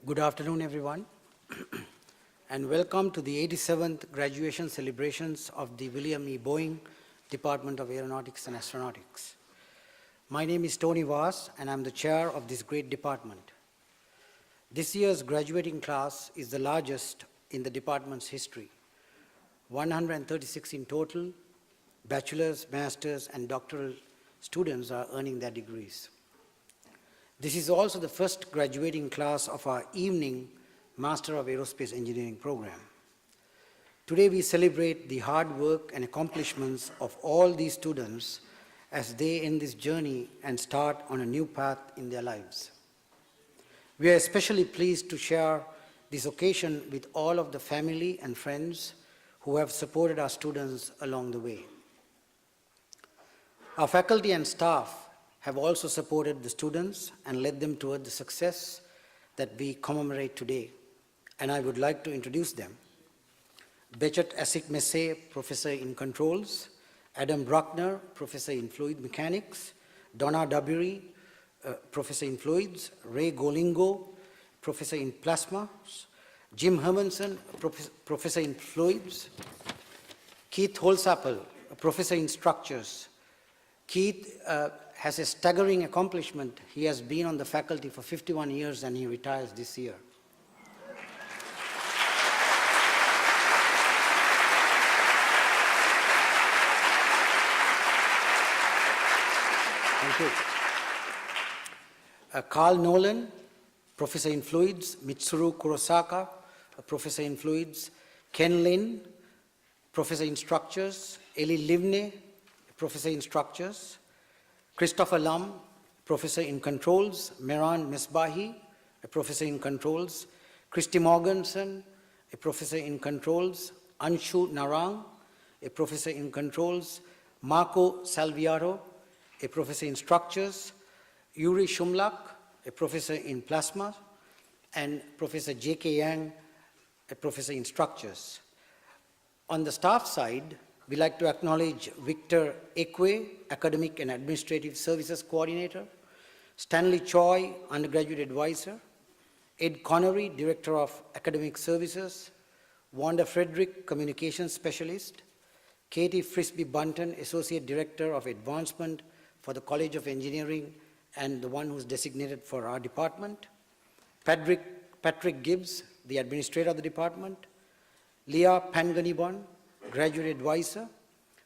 Good afternoon, everyone, and welcome to the 87th graduation celebrations of the William E. Boeing Department of Aeronautics and Astronautics. My name is Tony Vaas, and I'm the chair of this great department. This year's graduating class is the largest in the department's history. 136 in total, bachelor's, master's, and doctoral students are earning their degrees. This is also the first graduating class of our evening Master of Aerospace Engineering program. Today we celebrate the hard work and accomplishments of all these students as they end this journey and start on a new path in their lives. We are especially pleased to share this occasion with all of the family and friends who have supported our students along the way. Our faculty and staff have also supported the students and led them toward the success that we commemorate today, and I would like to introduce them. Bechet Asik-Messe, Professor in Controls, Adam Bruckner, Professor in Fluid Mechanics, Donna Dabiri, Professor in Fluids, Ray Golingo, Professor in Plasma, Jim Hermanson, Professor in Fluids, Keith Holsapple, Professor in Structures. Keith has a staggering accomplishment. He has been on the faculty for 51 years and he retires this year. Thank you. Carl Nolan, Professor in Fluids, Mitsuru Kurosaka, a Professor in Fluids, Ken Lin, Professor in Structures, Eli Livne, Professor in Structures, Christopher Lum, Professor in Controls, Mehran Mesbahi, a Professor in Controls, Christy Morganson, a Professor in Controls, Anshu Narang, a Professor in Controls, Marco Salviaro, a Professor in Structures, Yuri Shumlak, a Professor in Plasma, and Professor J.K. Yang, a Professor in Structures. On the staff side, we like to acknowledge Victor Ekwe, Academic and Administrative Services Coordinator, Stanley Choi, Undergraduate Advisor, Ed Connery, Director of Academic Services, Wanda Frederick, Communications Specialist, Katie Frisbee Bunton, Associate Director of Advancement for the College of Engineering and the one who's designated for our department, Patrick Gibbs, the Administrator of the department, Leah Panganibon, Graduate Advisor.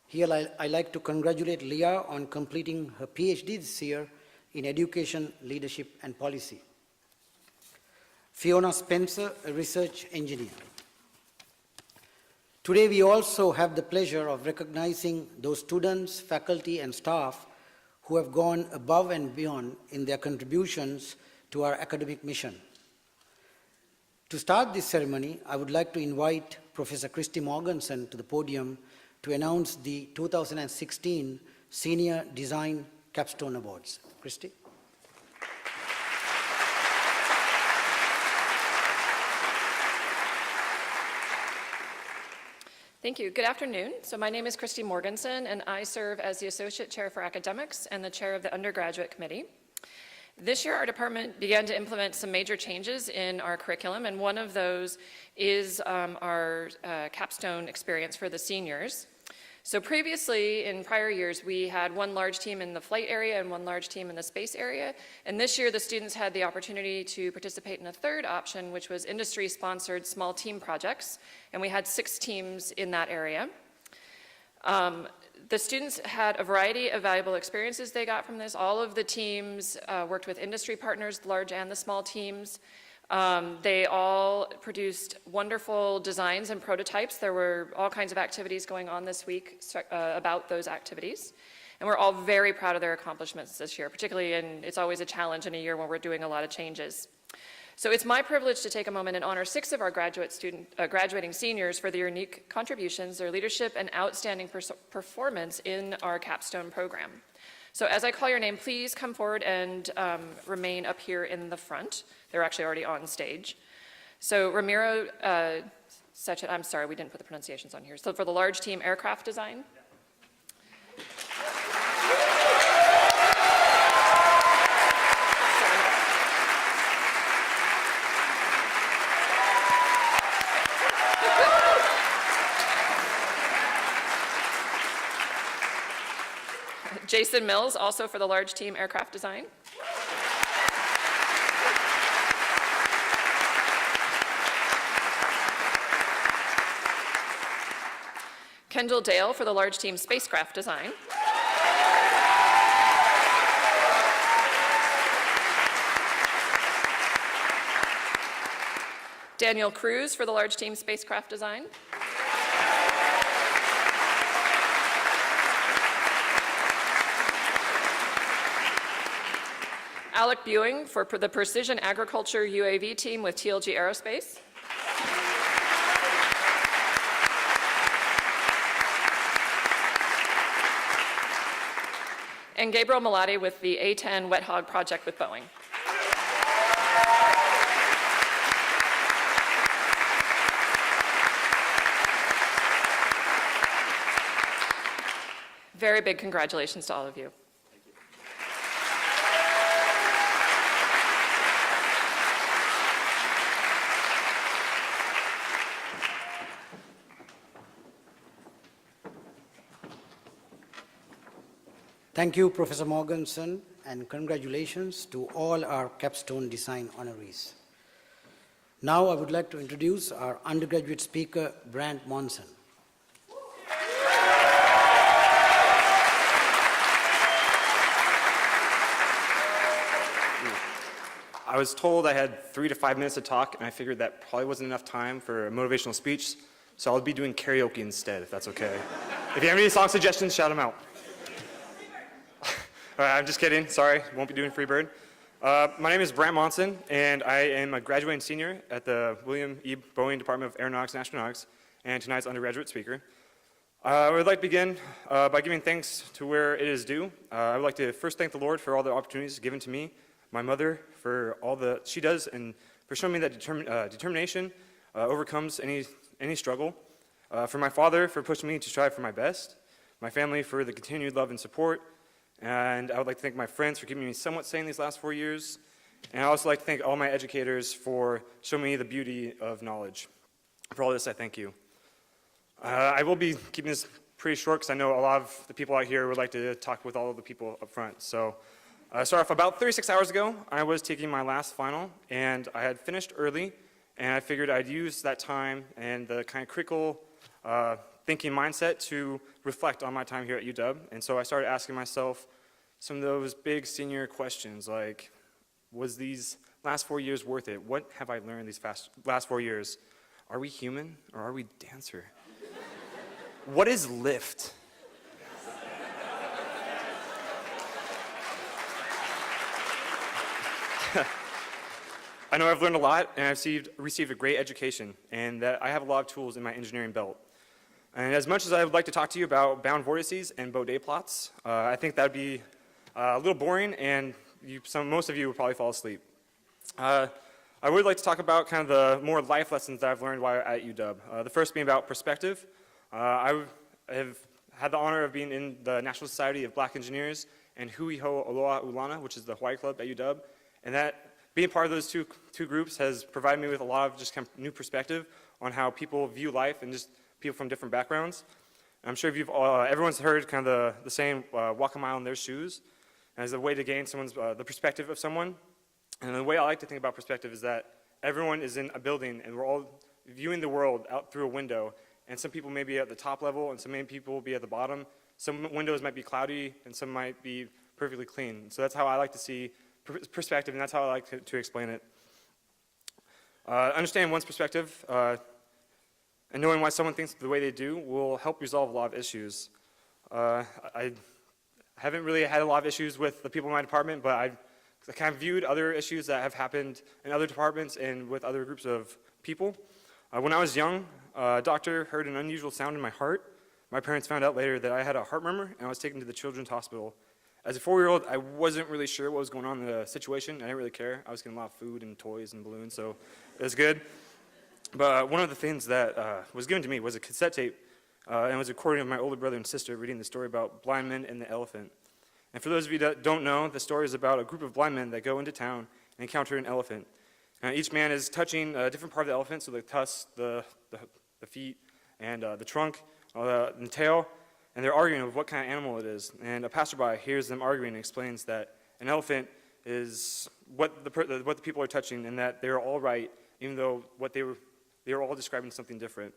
Here I like to congratulate Leah on completing her PhD this year in Education, Leadership and Policy. Fiona Spencer, a Research Engineer. Today we also have the pleasure of recognizing those students, faculty and staff who have gone above and beyond in their contributions to our academic mission. To start this ceremony, I would like to invite Professor Christy Morganson to the podium to announce the 2016 Senior Design Capstone Awards. Christy. Thank you. Good afternoon. So my name is Christy Morganson, and I serve as the Associate Chair for Academics and the Chair of the Undergraduate Committee. This year, our department began to implement some major changes in our curriculum, and one of those is our capstone experience for the seniors. So previously, in prior years, we had one large team in the flight area and one large team in the space area, and this year the students had the opportunity to participate in a third option, which was industry-sponsored small team projects, and we had 6 teams in that area. The students had a variety of valuable experiences they got from this. All of the teams worked with industry partners, the large and the small teams. They all produced wonderful designs and prototypes. There were all kinds of activities going on this week about those activities. And we're all very proud of their accomplishments this year, particularly it's always a challenge in a year when we're doing a lot of changes. So it's my privilege to take a moment and honor 6 of our graduating seniors for their unique contributions, their leadership, and outstanding performance in our capstone program. So as I call your name, please come forward and remain up here in the front. They're actually already on stage. So Ramiro Sechet, I'm sorry, we didn't put the pronunciations on here. So for the large team aircraft design. Jason Mills, also for the large team aircraft design. Kendall Dale for the large team spacecraft design. Daniel Cruz for the large team spacecraft design. Alec Buing for the Precision Agriculture UAV team with TLG Aerospace. And Gabriel Malati with the A-10 Wet Hog project with Boeing. Very big congratulations to all of you. Thank you, Professor Morganson, and congratulations to all our capstone design honorees. Now I would like to introduce our undergraduate speaker, Brant Monson. I was told I had 3 to 5 minutes to talk, and I figured that probably wasn't enough time for a motivational speech, so I'll be doing karaoke instead, if that's okay. If you have any song suggestions, shout them out. All right, I'm just kidding. Sorry, won't be doing Freebird. My name is Brant Monson, and I am a graduating senior at the William E. Boeing Department of Aeronautics and Astronautics, and tonight's undergraduate speaker. I would like to begin by giving thanks to where it is due. I would like to first thank the Lord for all the opportunities given to me, my mother for all that she does, and for showing me that determination overcomes any struggle. For my father for pushing me to strive for my best. My family for the continued love and support. And I would like to thank my friends for keeping me somewhat sane these last 4 years. And I also like to thank all my educators for showing me the beauty of knowledge. For all this, I thank you. I will be keeping this pretty short because I know a lot of the people out here would like to talk with all of the people up front. So start off about 36 hours ago, I was taking my last final, and I had finished early, and I figured I'd use that time and the kind of critical thinking mindset to reflect on my time here at UW. And so I started asking myself some of those big senior questions, like, was these last 4 years worth it? What have I learned these last 4 years? Are we human or are we dancer? What is lift? I know I've learned a lot, and I've received a great education, and that I have a lot of tools in my engineering belt. And as much as I would like to talk to you about bound vortices and Baudet plots, I think that would be a little boring, and most of you would probably fall asleep. I would like to talk about kind of the more life lessons that I've learned while at UW. The first being about perspective. I have had the honor of being in the National Society of Black Engineers and Hui Ho Aloha Ulana, which is the Hawaii Club at UW, and that being part of those two groups has provided me with a lot of just kind of new perspective on how people view life and just people from different backgrounds. I'm sure everyone's heard kind of the saying, walk a mile in their shoes, as a way to gain the perspective of someone. And the way I like to think about perspective is that everyone is in a building and we're all viewing the world out through a window, and some people may be at the top level and some people will be at the bottom. Some windows might be cloudy and some might be perfectly clean. So that's how I like to see perspective, and that's how I like to explain it. Understanding one's perspective and knowing why someone thinks the way they do will help resolve a lot of issues. I haven't really had a lot of issues with the people in my department, but I kind of viewed other issues that have happened in other departments and with other groups of people. When I was young, a doctor heard an unusual sound in my heart. My parents found out later that I had a heart murmur, and I was taken to the Children's Hospital. As a 4-year-old, I wasn't really sure what was going on in the situation. I didn't really care. I was getting a lot of food and toys and balloons, so it was good. But one of the things that was given to me was a cassette tape, and it was a recording of my older brother and sister reading the story about blind men and the elephant. And for those of you that don't know, the story is about a group of blind men that go into town and encounter an elephant. Each man is touching a different part of the elephant, so the tusks, the feet, and the trunk, and the tail. and they're arguing over what kind of animal it is. And a passerby hears them arguing and explains that an elephant is what the people are touching, and that they're all right, even though they were all describing something different.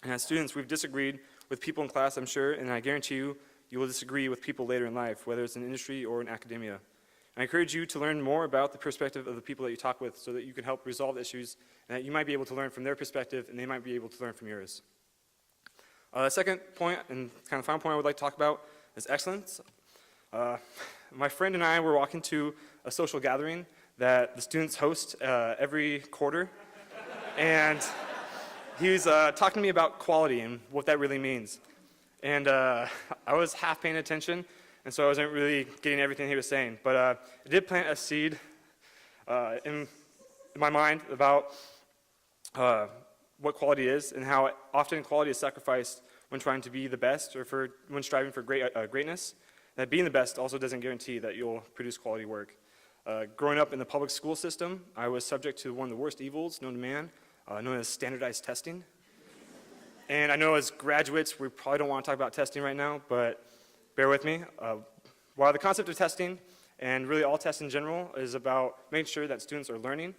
And as students, we've disagreed with people in class, I'm sure, and I guarantee you, you will disagree with people later in life, whether it's in industry or in academia. And I encourage you to learn more about the perspective of the people that you talk with so that you can help resolve issues, and that you might be able to learn from their perspective, and they might be able to learn from yours. The second point, and kind of final point I would like to talk about, is excellence. My friend and I were walking to a social gathering that the students host every quarter, and he was talking to me about quality and what that really means. And I was half paying attention, and so I wasn't really getting everything he was saying. But it did plant a seed in my mind about what quality is and how often quality is sacrificed when trying to be the best or when striving for greatness. That being the best also doesn't guarantee that you'll produce quality work. Growing up in the public school system, I was subject to one of the worst evils known to man, known as standardized testing. And I know as graduates, we probably don't want to talk about testing right now, but bear with me. While the concept of testing, and really all tests in general, is about making sure that students are learning,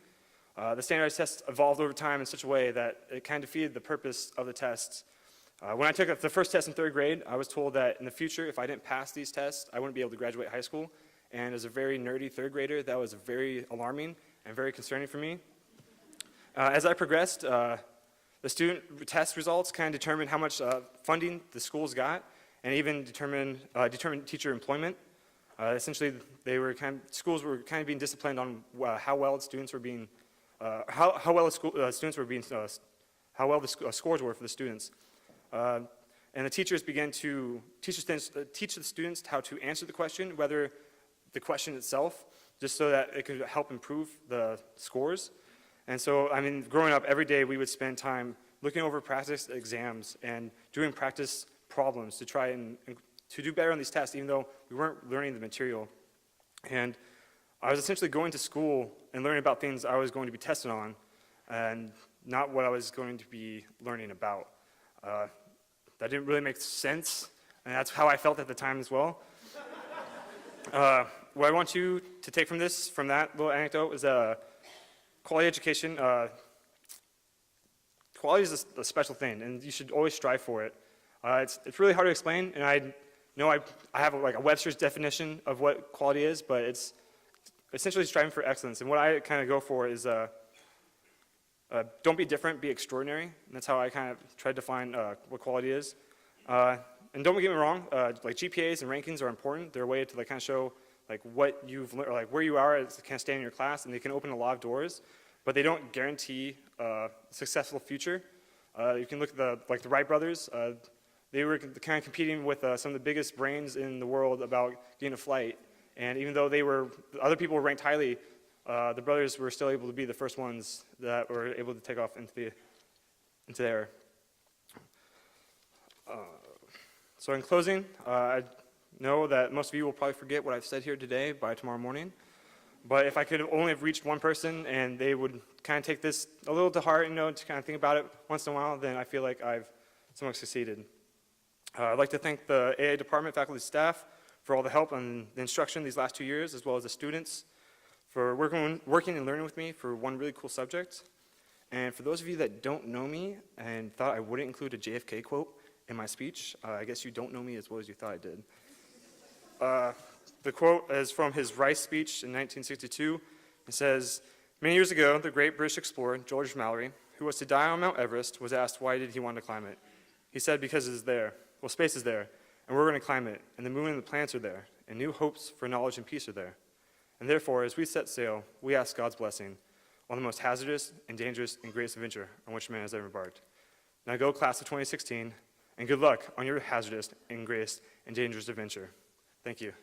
the standardized tests evolved over time in such a way that it kind of defeated the purpose of the tests. When I took the first test in 3rd grade, I was told that in the future, if I didn't pass these tests, I wouldn't be able to graduate high school. And as a very nerdy 3rd grader, that was very alarming and very concerning for me. As I progressed, the student test results kind of determined how much funding the schools got, and even determined teacher employment. Essentially, schools were kind of being disciplined on how well students were being, how well the scores were for the students. And the teachers began to teach the students how to answer the question, whether the question itself, just so that it could help improve the scores. And so, I mean, growing up, every day we would spend time looking over practice exams and doing practice problems to try and to do better on these tests, even though we weren't learning the material. And I was essentially going to school and learning about things I was going to be tested on, and not what I was going to be learning about. That didn't really make sense, and that's how I felt at the time as well. What I want you to take from that little anecdote is quality education. Quality is a special thing, and you should always strive for it. It's really hard to explain, and I know I have like a Webster's definition of what quality is, but it's essentially striving for excellence. And what I kind of go for is don't be different, be extraordinary. And that's how I kind of try to define what quality is. And don't get me wrong, like GPAs and rankings are important. They're a way to like kind of show like what you've learned, or like where you are as kind of standing in your class, and they can open a lot of doors, but they don't guarantee a successful future. You can look at the Wright brothers. They were kind of competing with some of the biggest brains in the world about getting a flight, and even though other people were ranked highly, the brothers were still able to be the first ones that were able to take off into the air. So in closing, I know that most of you will probably forget what I've said here today by tomorrow morning. But if I could only have reached one person and they would kind of take this a little to heart, to kind of think about it once in a while, then I feel like I've somewhat succeeded. I'd like to thank the AA department, faculty, staff for all the help and the instruction these last 2 years, as well as the students for working and learning with me for one really cool subject. And for those of you that don't know me and thought I wouldn't include a JFK quote in my speech, I guess you don't know me as well as you thought I did. The quote is from his Rice speech in 1962. It says, "Many years ago, the great British explorer, George Mallory, who was to die on Mount Everest, was asked why did he want to climb it. He said, because it's there. Well, space is there, and we're going to climb it, and the moon and the planets are there, and new hopes for knowledge and peace are there. And therefore, as we set sail, we ask God's blessing on the most hazardous and dangerous and greatest adventure on which man has ever embarked. Now go, class of 2016, and good luck on your hazardous and greatest and dangerous adventure." Thank you.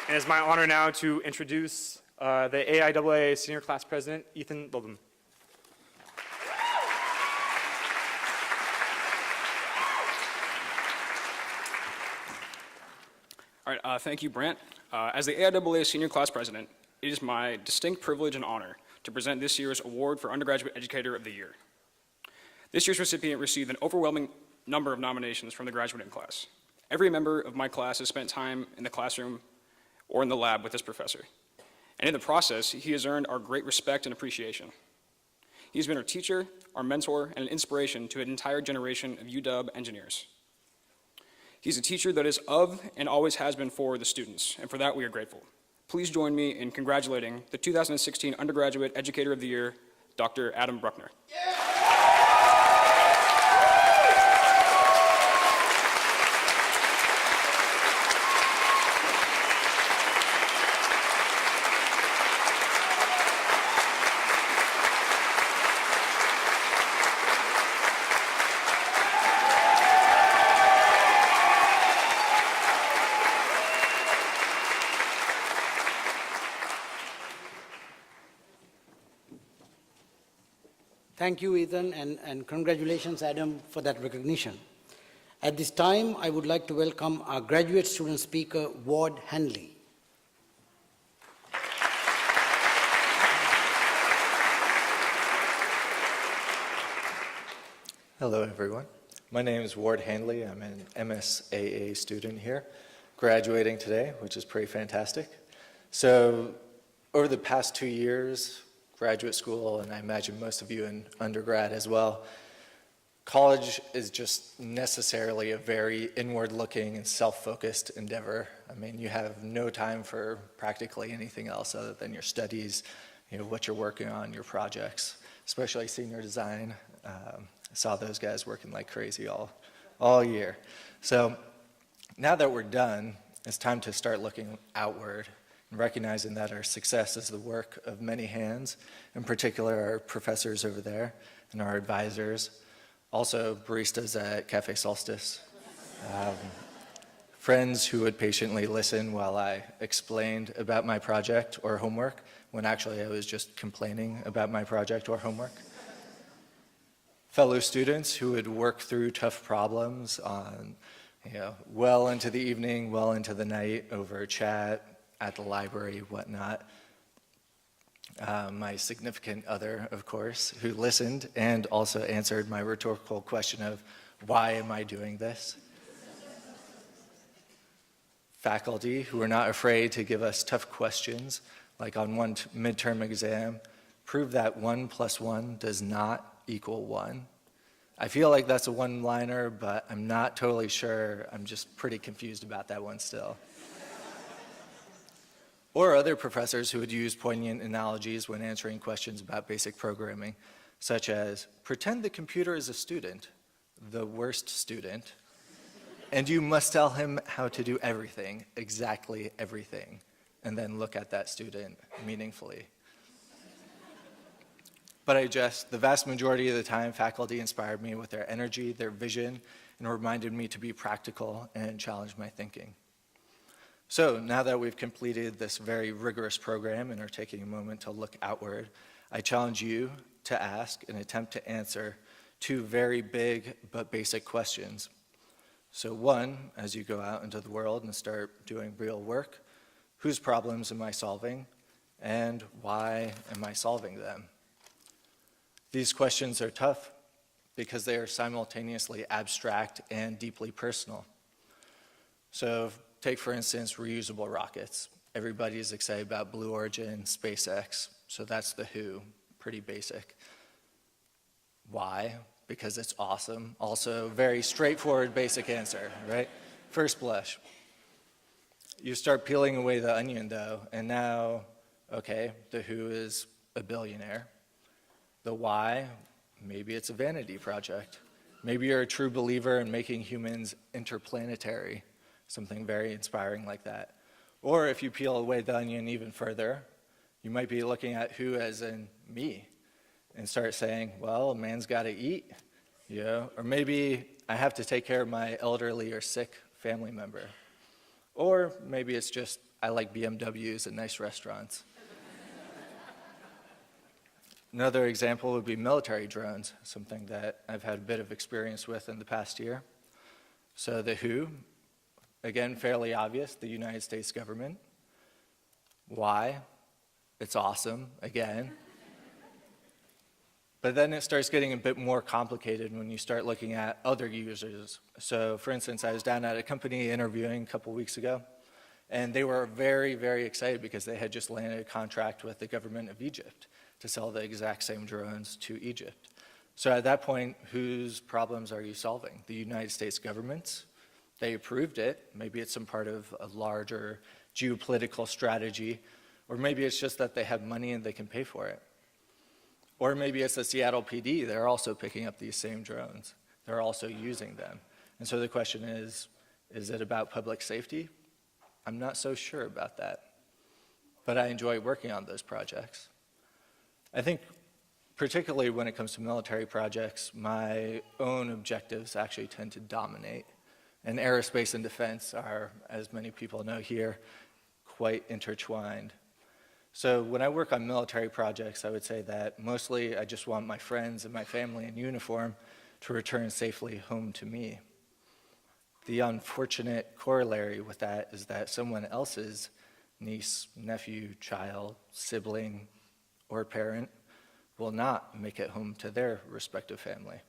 And it's my honor now to introduce the AIAA Senior Class President, Ethan Lildum. All right, thank you, Brant. As the AIAA Senior Class President, it is my distinct privilege and honor to present this year's Award for Undergraduate Educator of the Year. This year's recipient received an overwhelming number of nominations from the graduating class. Every member of my class has spent time in the classroom or in the lab with this professor. And in the process, he has earned our great respect and appreciation. He's been our teacher, our mentor, and an inspiration to an entire generation of UW engineers. He's a teacher that is of and always has been for the students, and for that we are grateful. Please join me in congratulating the 2016 Undergraduate Educator of the Year, Dr. Adam Bruckner. Thank you, Ethan, and congratulations, Adam, for that recognition. At this time, I would like to welcome our graduate student speaker, Ward Hanley. Hello, everyone. My name is Ward Handley. I'm an MSAA student here, graduating today, which is pretty fantastic. So over the past 2 years, graduate school, and I imagine most of you in undergrad as well, college is just necessarily a very inward-looking and self-focused endeavor. I mean, you have no time for practically anything else other than your studies, what you're working on, your projects, especially senior design. I saw those guys working like crazy all year. So now that we're done, it's time to start looking outward and recognizing that our success is the work of many hands, in particular our professors over there and our advisors, also baristas at Cafe Solstice, friends who would patiently listen while I explained about my project or homework when actually I was just complaining about my project or homework. Fellow students who would work through tough problems on, well into the evening, well into the night over chat, at the library, whatnot. My significant other, of course, who listened and also answered my rhetorical question of, why am I doing this? Faculty who are not afraid to give us tough questions, like on one midterm exam, prove that 1 + 1 does not equal 1. I feel like that's a one-liner, but I'm not totally sure. I'm just pretty confused about that one still. Or other professors who would use poignant analogies when answering questions about basic programming, such as, pretend the computer is a student, the worst student, and you must tell him how to do everything, exactly everything, and then look at that student meaningfully. But the vast majority of the time, faculty inspired me with their energy, their vision, and reminded me to be practical and challenge my thinking. So now that we've completed this very rigorous program and are taking a moment to look outward, I challenge you to ask and attempt to answer 2 very big but basic questions. So one, as you go out into the world and start doing real work, whose problems am I solving, and why am I solving them? These questions are tough because they are simultaneously abstract and deeply personal. So take, for instance, reusable rockets. Everybody is excited about Blue Origin, SpaceX, so that's the who, pretty basic. Why? Because it's awesome. Also, very straightforward, basic answer, right? First blush. You start peeling away the onion, though, and now, okay, the who is a billionaire. The why, maybe it's a vanity project. Maybe you're a true believer in making humans interplanetary, something very inspiring like that. Or if you peel away the onion even further, you might be looking at who as in me and start saying, well, a man's got to eat, or maybe I have to take care of my elderly or sick family member. Or maybe it's just I like BMWs and nice restaurants. Another example would be military drones, something that I've had a bit of experience with in the past year. So the who, Again, fairly obvious, the United States government. Why? It's awesome, again. But then it starts getting a bit more complicated when you start looking at other users. So for instance, I was down at a company interviewing a couple weeks ago, and they were very, very excited because they had just landed a contract with the government of Egypt to sell the exact same drones to Egypt. So at that point, whose problems are you solving? The United States government's? They approved it. Maybe it's some part of a larger geopolitical strategy, or maybe it's just that they have money and they can pay for it. Or maybe it's the Seattle PD. They're also picking up these same drones. They're also using them. And so the question is it about public safety? I'm not so sure about that. But I enjoy working on those projects. I think particularly when it comes to military projects, my own objectives actually tend to dominate. And aerospace and defense are, as many people know here, quite intertwined. So when I work on military projects, I would say that mostly I just want my friends and my family in uniform to return safely home to me. The unfortunate corollary with that is that someone else's niece, nephew, child, sibling, or parent will not make it home to their respective family.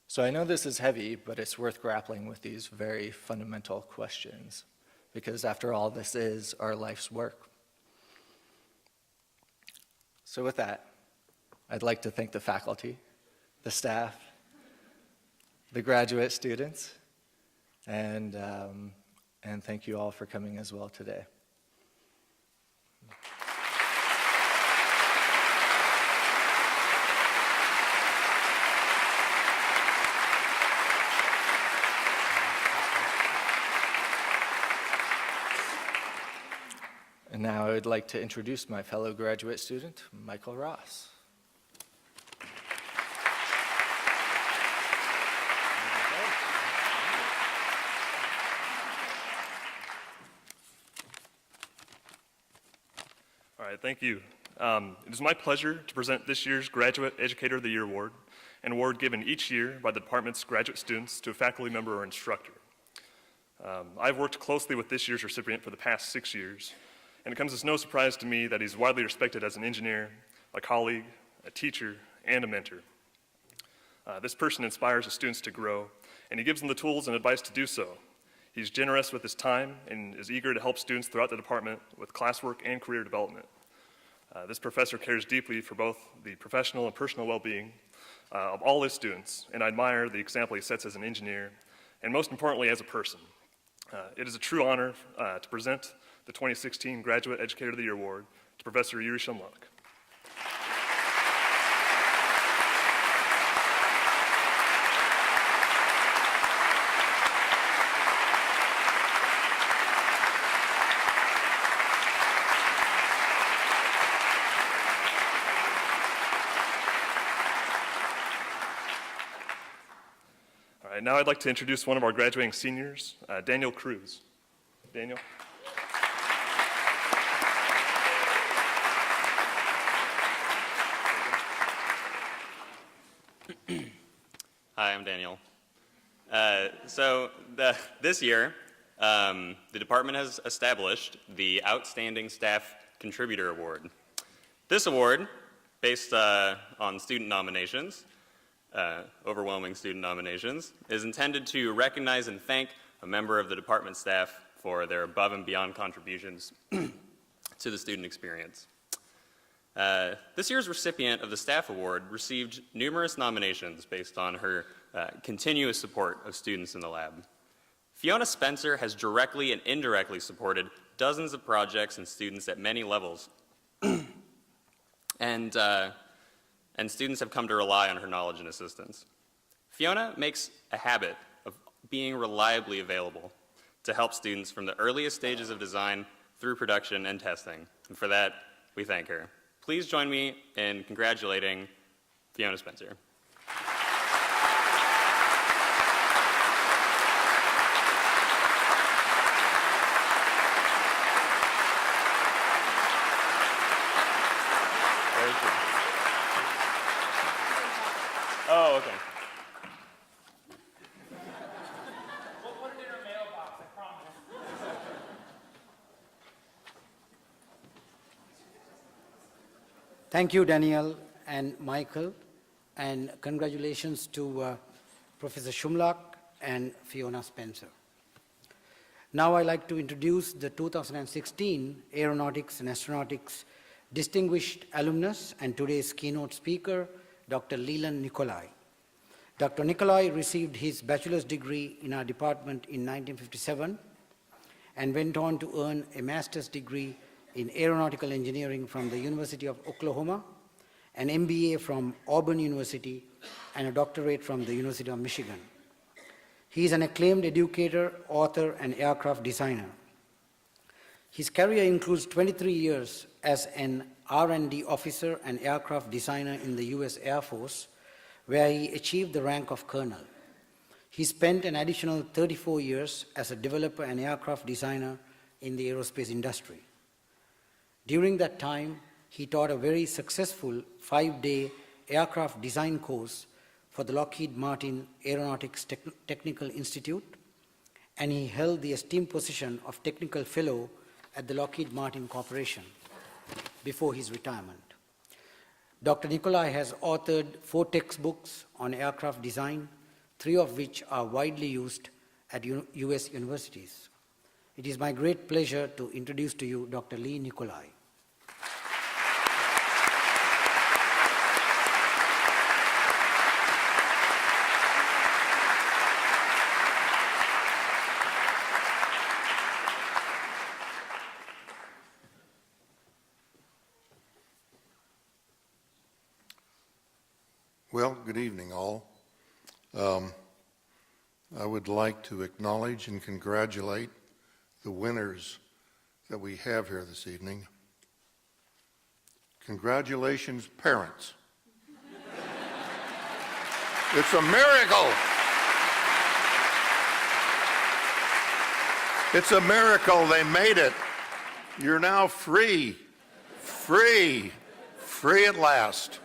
So I know this is heavy, but it's worth grappling with these very fundamental questions, because after all, this is our life's work. So with that, I'd like to thank the faculty, the staff, the graduate students, and thank you all for coming as well today. And now I would like to introduce my fellow graduate student, Michael Ross. All right, thank you. It is my pleasure to present this year's Graduate Educator of the Year Award, an award given each year by the department's graduate students to a faculty member or instructor. I've worked closely with this year's recipient for the past 6 years, and it comes as no surprise to me that he's widely respected as an engineer, a colleague, a teacher, and a mentor. This person inspires his students to grow, and he gives them the tools and advice to do so. He's generous with his time and is eager to help students throughout the department with classwork and career development. This professor cares deeply for both the professional and personal well-being of all his students, and I admire the example he sets as an engineer, and most importantly, as a person. It is a true honor to present the 2016 Graduate Educator of the Year Award to Professor Yuri Shumluk. All right, now I'd like to introduce one of our graduating seniors, Daniel Cruz. Daniel. Hi, I'm Daniel. This year, the department has established the Outstanding Staff Contributor Award. This award, based on student nominations, overwhelming student nominations, is intended to recognize and thank a member of the department staff for their above and beyond contributions to the student experience. This year's recipient of the Staff Award received numerous nominations based on her continuous support of students in the lab. Fiona Spencer has directly and indirectly supported dozens of projects and students at many levels. And students have come to rely on her knowledge and assistance. Fiona makes a habit of being reliably available to help students from the earliest stages of design through production and testing. And for that, we thank her. Please join me in congratulating Fiona Spencer. Oh, okay. We'll put it in her mailbox. Thank you, Daniel and Michael, and congratulations to Professor Shumlak and Fiona Spencer. Now I'd like to introduce the 2016 Aeronautics and Astronautics Distinguished Alumnus and today's keynote speaker, Dr. Leland Nicolai. Dr. Nicolai received his bachelor's degree in our department in 1957 and went on to earn a master's degree in aeronautical engineering from the University of Oklahoma, an MBA from Auburn University, and a doctorate from the University of Michigan. He is an acclaimed educator, author, and aircraft designer. His career includes 23 years as an R&D officer and aircraft designer in the US Air Force, where he achieved the rank of colonel. He spent an additional 34 years as a developer and aircraft designer in the aerospace industry. During that time, he taught a very successful 5-day aircraft design course for the Lockheed Martin Aeronautics Technical Institute, and he held the esteemed position of Technical Fellow at the Lockheed Martin Corporation before his retirement. Dr. Nicolai has authored 4 textbooks on aircraft design, 3 of which are widely used at US universities. It is my great pleasure to introduce to you Dr. Lee Nicolai. Well, good evening, all. I would like to acknowledge and congratulate the winners that we have here this evening. Congratulations, parents. It's a miracle. It's a miracle they made it. You're now free at last.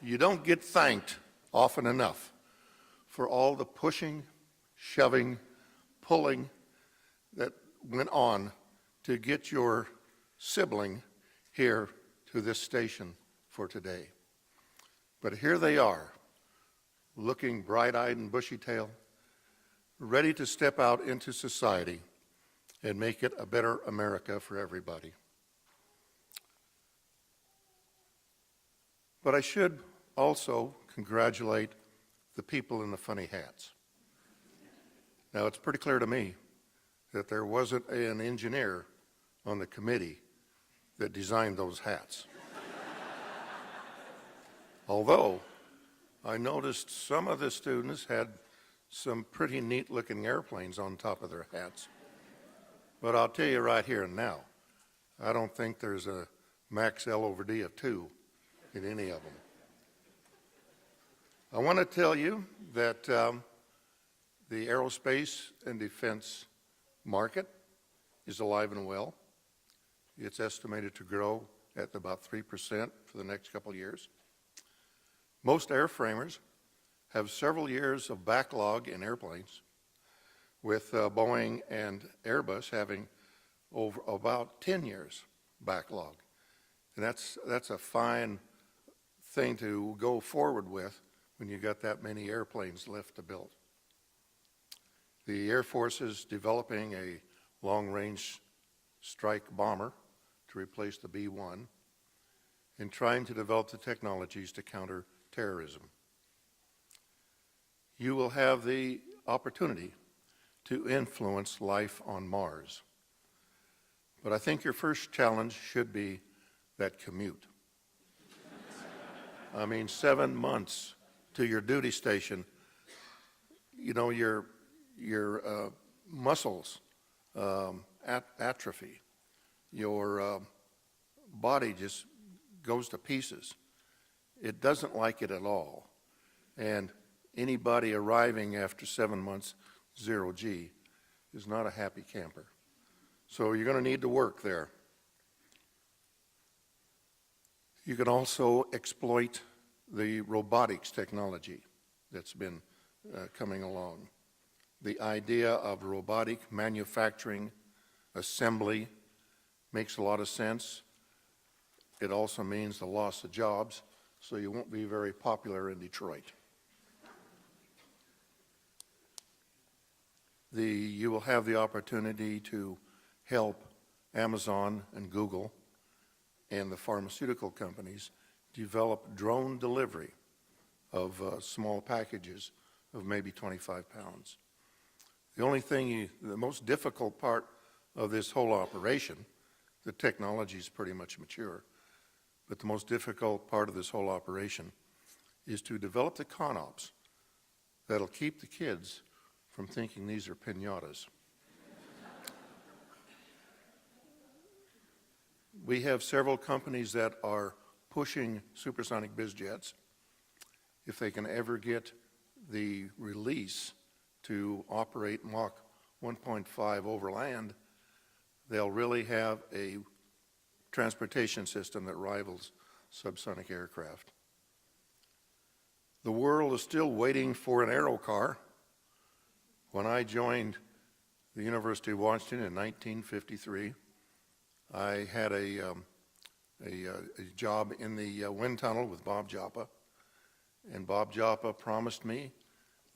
You don't get thanked often enough for all the pushing, shoving, pulling that went on to get your sibling here to this station for today. But here they are, looking bright-eyed and bushy-tailed, ready to step out into society and make it a better America for everybody. But I should also congratulate the people in the funny hats. Now, it's pretty clear to me that there wasn't an engineer on the committee that designed those hats. Although, I noticed some of the students had some pretty neat-looking airplanes on top of their hats. But I'll tell you right here and now, I don't think there's a max L over D of 2 in any of them. I want to tell you that the aerospace and defense market is alive and well. It's estimated to grow at about 3% for the next couple of years. Most airframers have several years of backlog in airplanes, with Boeing and Airbus having over about 10 years backlog. And that's a fine thing to go forward with when you got that many airplanes left to build. The Air Force is developing a long-range strike bomber to replace the B-1 and trying to develop the technologies to counter terrorism. You will have the opportunity to influence life on Mars. But I think your first challenge should be that commute. I mean, 7 months to your duty station, you know, your muscles atrophy, your body just goes to pieces. It doesn't like it at all. And anybody arriving after 7 months, 0G, is not a happy camper. So you're going to need to work there. You can also exploit the robotics technology that's been coming along. The idea of robotic manufacturing assembly makes a lot of sense. it also means the loss of jobs, so you won't be very popular in Detroit. You will have the opportunity to help Amazon and Google and the pharmaceutical companies develop drone delivery of small packages of maybe 25 pounds. The most difficult part of this whole operation, the technology is pretty much mature, but the most difficult part of this whole operation is to develop the con-ops that'll keep the kids from thinking these are piñatas. We have several companies that are pushing supersonic biz jets. If they can ever get the release to operate Mach 1.5 over land, they'll really have a transportation system that rivals subsonic aircraft. The world is still waiting for an aero car. When I joined the University of Washington in 1953, I had a job in the wind tunnel with Bob Joppa, and Bob Joppa promised me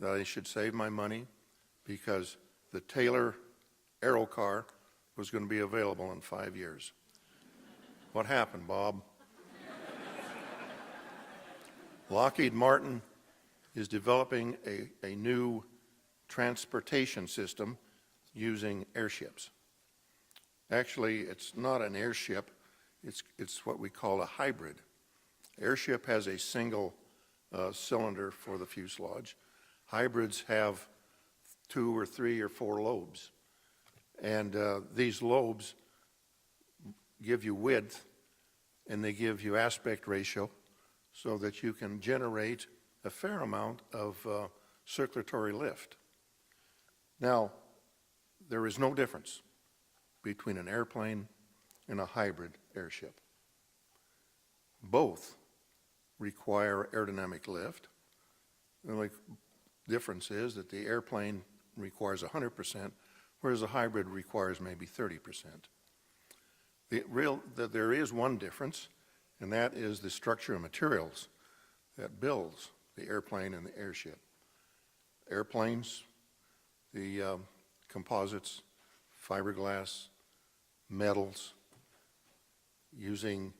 that I should save my money because the Taylor aero car was going to be available in 5 years. What happened, Bob? Lockheed Martin is developing a new transportation system using airships. Actually, it's not an airship, it's what we call a hybrid. Airship has a single cylinder for the fuselage. Hybrids have 2 or 3 or 4 lobes. And these lobes give you width and they give you aspect ratio so that you can generate a fair amount of circulatory lift. Now, there is no difference between an airplane and a hybrid airship. Both require aerodynamic lift. The only difference is that the airplane requires 100%, whereas a hybrid requires maybe 30%. There is one difference, and that is the structure of materials that builds the airplane and the airship. Airplanes, the composites, fiberglass, metals, using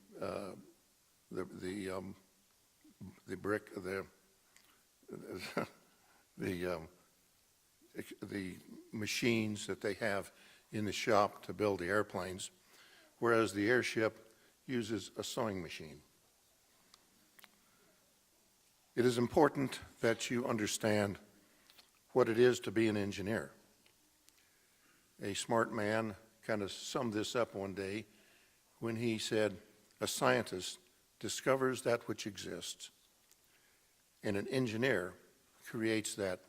the brick, the machines that they have in the shop to build the airplanes, whereas the airship uses a sewing machine. It is important that you understand what it is to be an engineer. A smart man kind of summed this up one day when he said, a scientist discovers that which exists, and an engineer creates that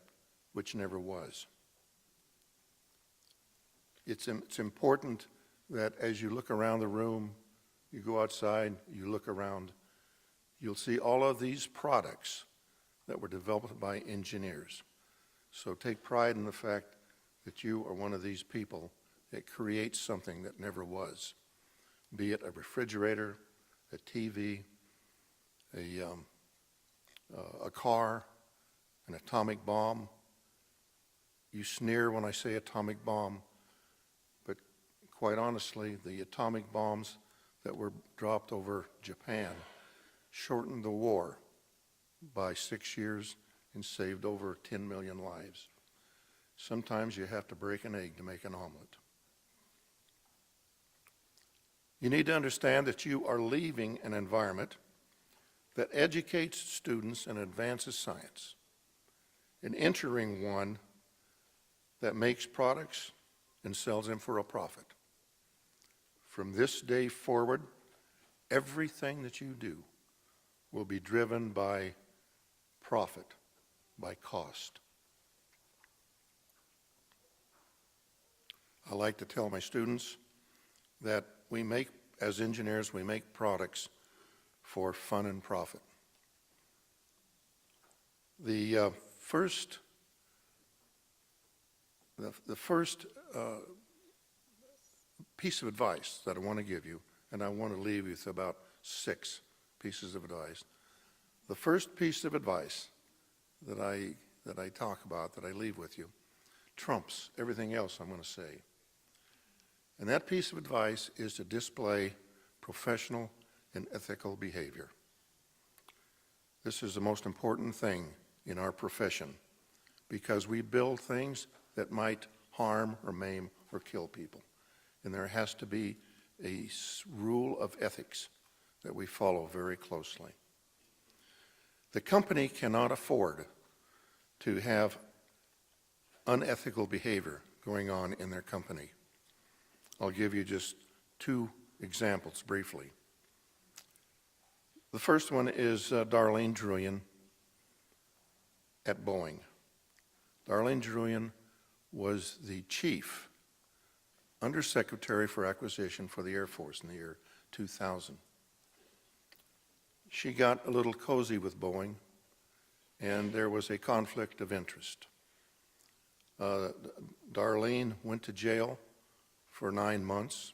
which never was. It's important that as you look around the room, you go outside, you look around, you'll see all of these products that were developed by engineers. So take pride in the fact that you are one of these people that creates something that never was, be it a refrigerator, a TV, a car, an atomic bomb. You sneer when I say atomic bomb, but quite honestly, the atomic bombs that were dropped over Japan shortened the war by 6 years and saved over 10 million lives. Sometimes you have to break an egg to make an omelet. You need to understand that you are leaving an environment that educates students and advances science, and entering one that makes products and sells them for a profit. From this day forward, everything that you do will be driven by profit, by cost. I like to tell my students that as engineers, we make products for fun and profit. The first piece of advice that I want to give you, and I want to leave you with about 6 pieces of advice. The first piece of advice that I talk about, that I leave with you, trumps everything else I'm going to say. And that piece of advice is to display professional and ethical behavior. This is the most important thing in our profession because we build things that might harm or maim or kill people. And there has to be a rule of ethics that we follow very closely. The company cannot afford to have unethical behavior going on in their company. I'll give you just 2 examples briefly. The first one is Darlene Druyan at Boeing. Darlene Druyan was the chief undersecretary for acquisition for the Air Force in the year 2000. She got a little cozy with Boeing, and there was a conflict of interest. Darlene went to jail for 9 months.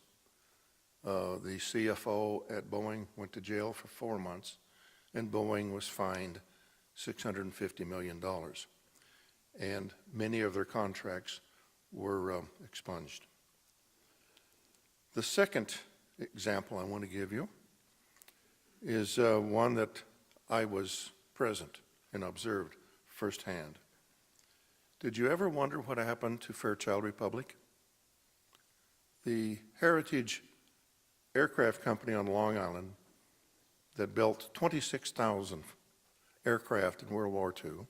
The CFO at Boeing went to jail for 4 months, and Boeing was fined $650 million. And many of their contracts were expunged. The second example I want to give you is one that I was present and observed firsthand. Did you ever wonder what happened to Fairchild Republic? The Heritage Aircraft Company on Long Island that built 26,000 aircraft in World War II,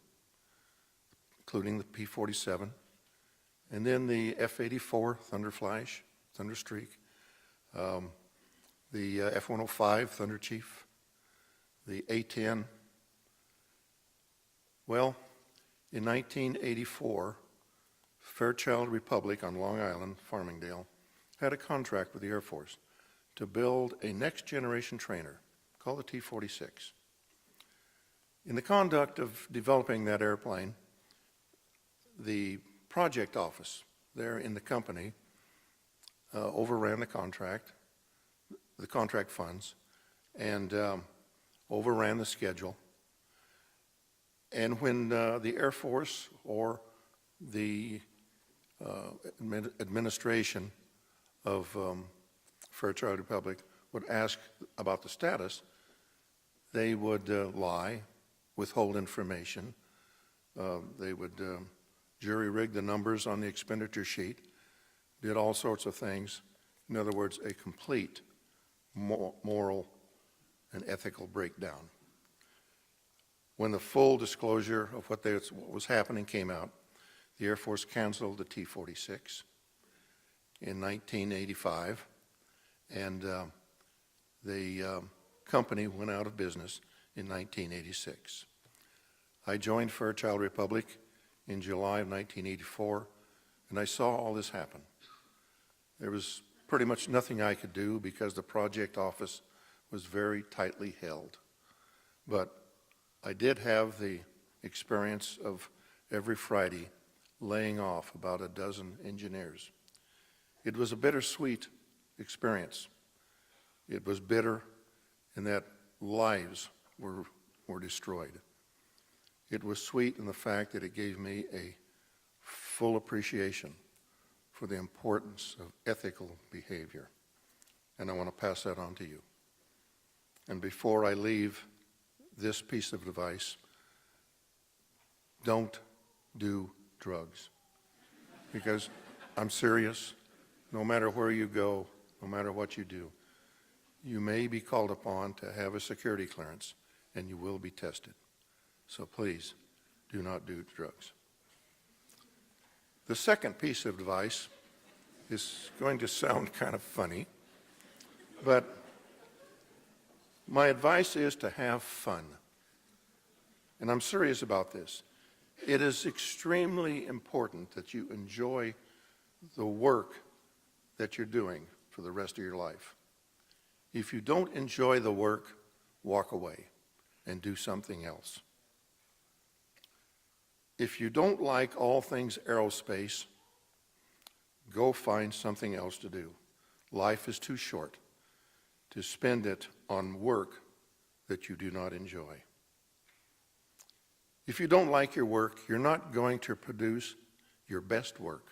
including the P-47, and then the F-84 Thunderflash, Thunderstreak, the F-105 Thunder Chief, the A-10. Well, in 1984, Fairchild Republic on Long Island, Farmingdale, had a contract with the Air Force to build a next-generation trainer called the T-46. In the conduct of developing that airplane, the project office there in the company overran the contract funds, and overran the schedule. And when the Air Force or the administration of Fairchild Republic would ask about the status, they would lie, withhold information. They would jury-rig the numbers on the expenditure sheet, did all sorts of things. In other words, a complete moral and ethical breakdown. When the full disclosure of what was happening came out, the Air Force canceled the T-46 in 1985, and the company went out of business in 1986. I joined Fairchild Republic in July of 1984, and I saw all this happen. There was pretty much nothing I could do because the project office was very tightly held. But I did have the experience of every Friday laying off about a dozen engineers. It was a bittersweet experience. It was bitter in that lives were destroyed. It was sweet in the fact that it gave me a full appreciation for the importance of ethical behavior. And I want to pass that on to you. And before I leave this piece of advice, don't do drugs. Because I'm serious, no matter where you go, no matter what you do, you may be called upon to have a security clearance, and you will be tested. So please, do not do drugs. The second piece of advice is going to sound kind of funny, but my advice is to have fun. And I'm serious about this. It is extremely important that you enjoy the work that you're doing for the rest of your life. If you don't enjoy the work, walk away and do something else. If you don't like all things aerospace, go find something else to do. Life is too short. to spend it on work that you do not enjoy. If you don't like your work, you're not going to produce your best work.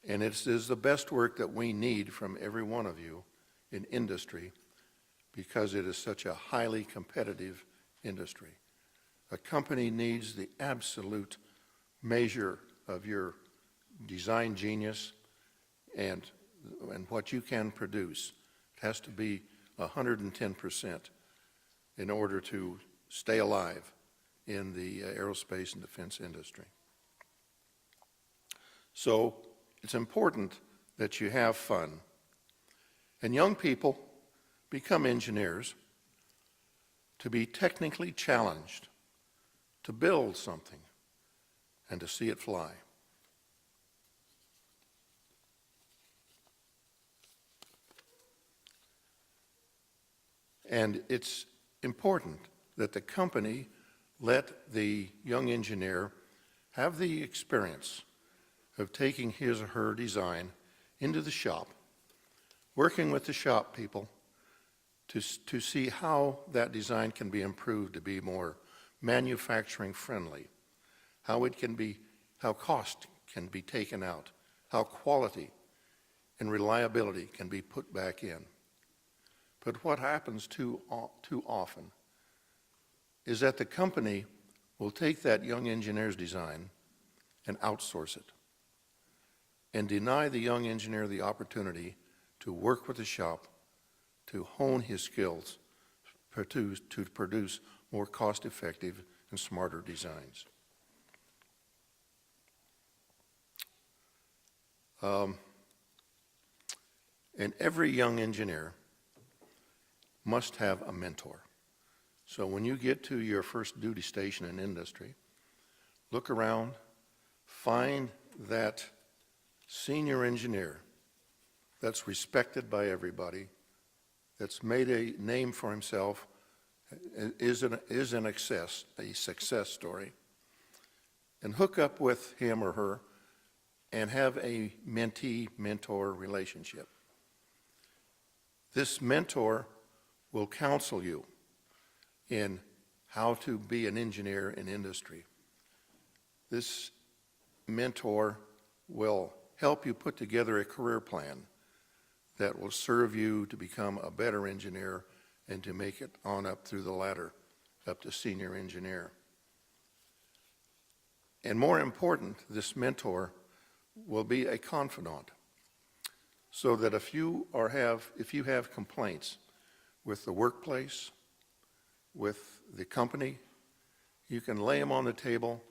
And it is the best work that we need from every one of you in industry, because it is such a highly competitive industry. A company needs the absolute measure of your design genius and what you can produce. It has to be 110% in order to stay alive in the aerospace and defense industry. So it's important that you have fun. And young people become engineers to be technically challenged, to build something, and to see it fly. And it's important that the company let the young engineer have the experience of taking his or her design into the shop, working with the shop people to see how that design can be improved to be more manufacturing friendly, how cost can be taken out, how quality and reliability can be put back in. But what happens too often is that the company will take that young engineer's design and outsource it and deny the young engineer the opportunity to work with the shop, to hone his skills, to produce more cost-effective and smarter designs. And every young engineer must have a mentor. So when you get to your first duty station in industry, look around, find that senior engineer that's respected by everybody, that's made a name for himself, is a success story, and hook up with him or her and have a mentee-mentor relationship. This mentor will counsel you in how to be an engineer in industry. This mentor will help you put together a career plan that will serve you to become a better engineer and to make it on up through the ladder, up to senior engineer. And more important, this mentor will be a confidant, so that if you have complaints with the workplace, with the company, you can lay them on the table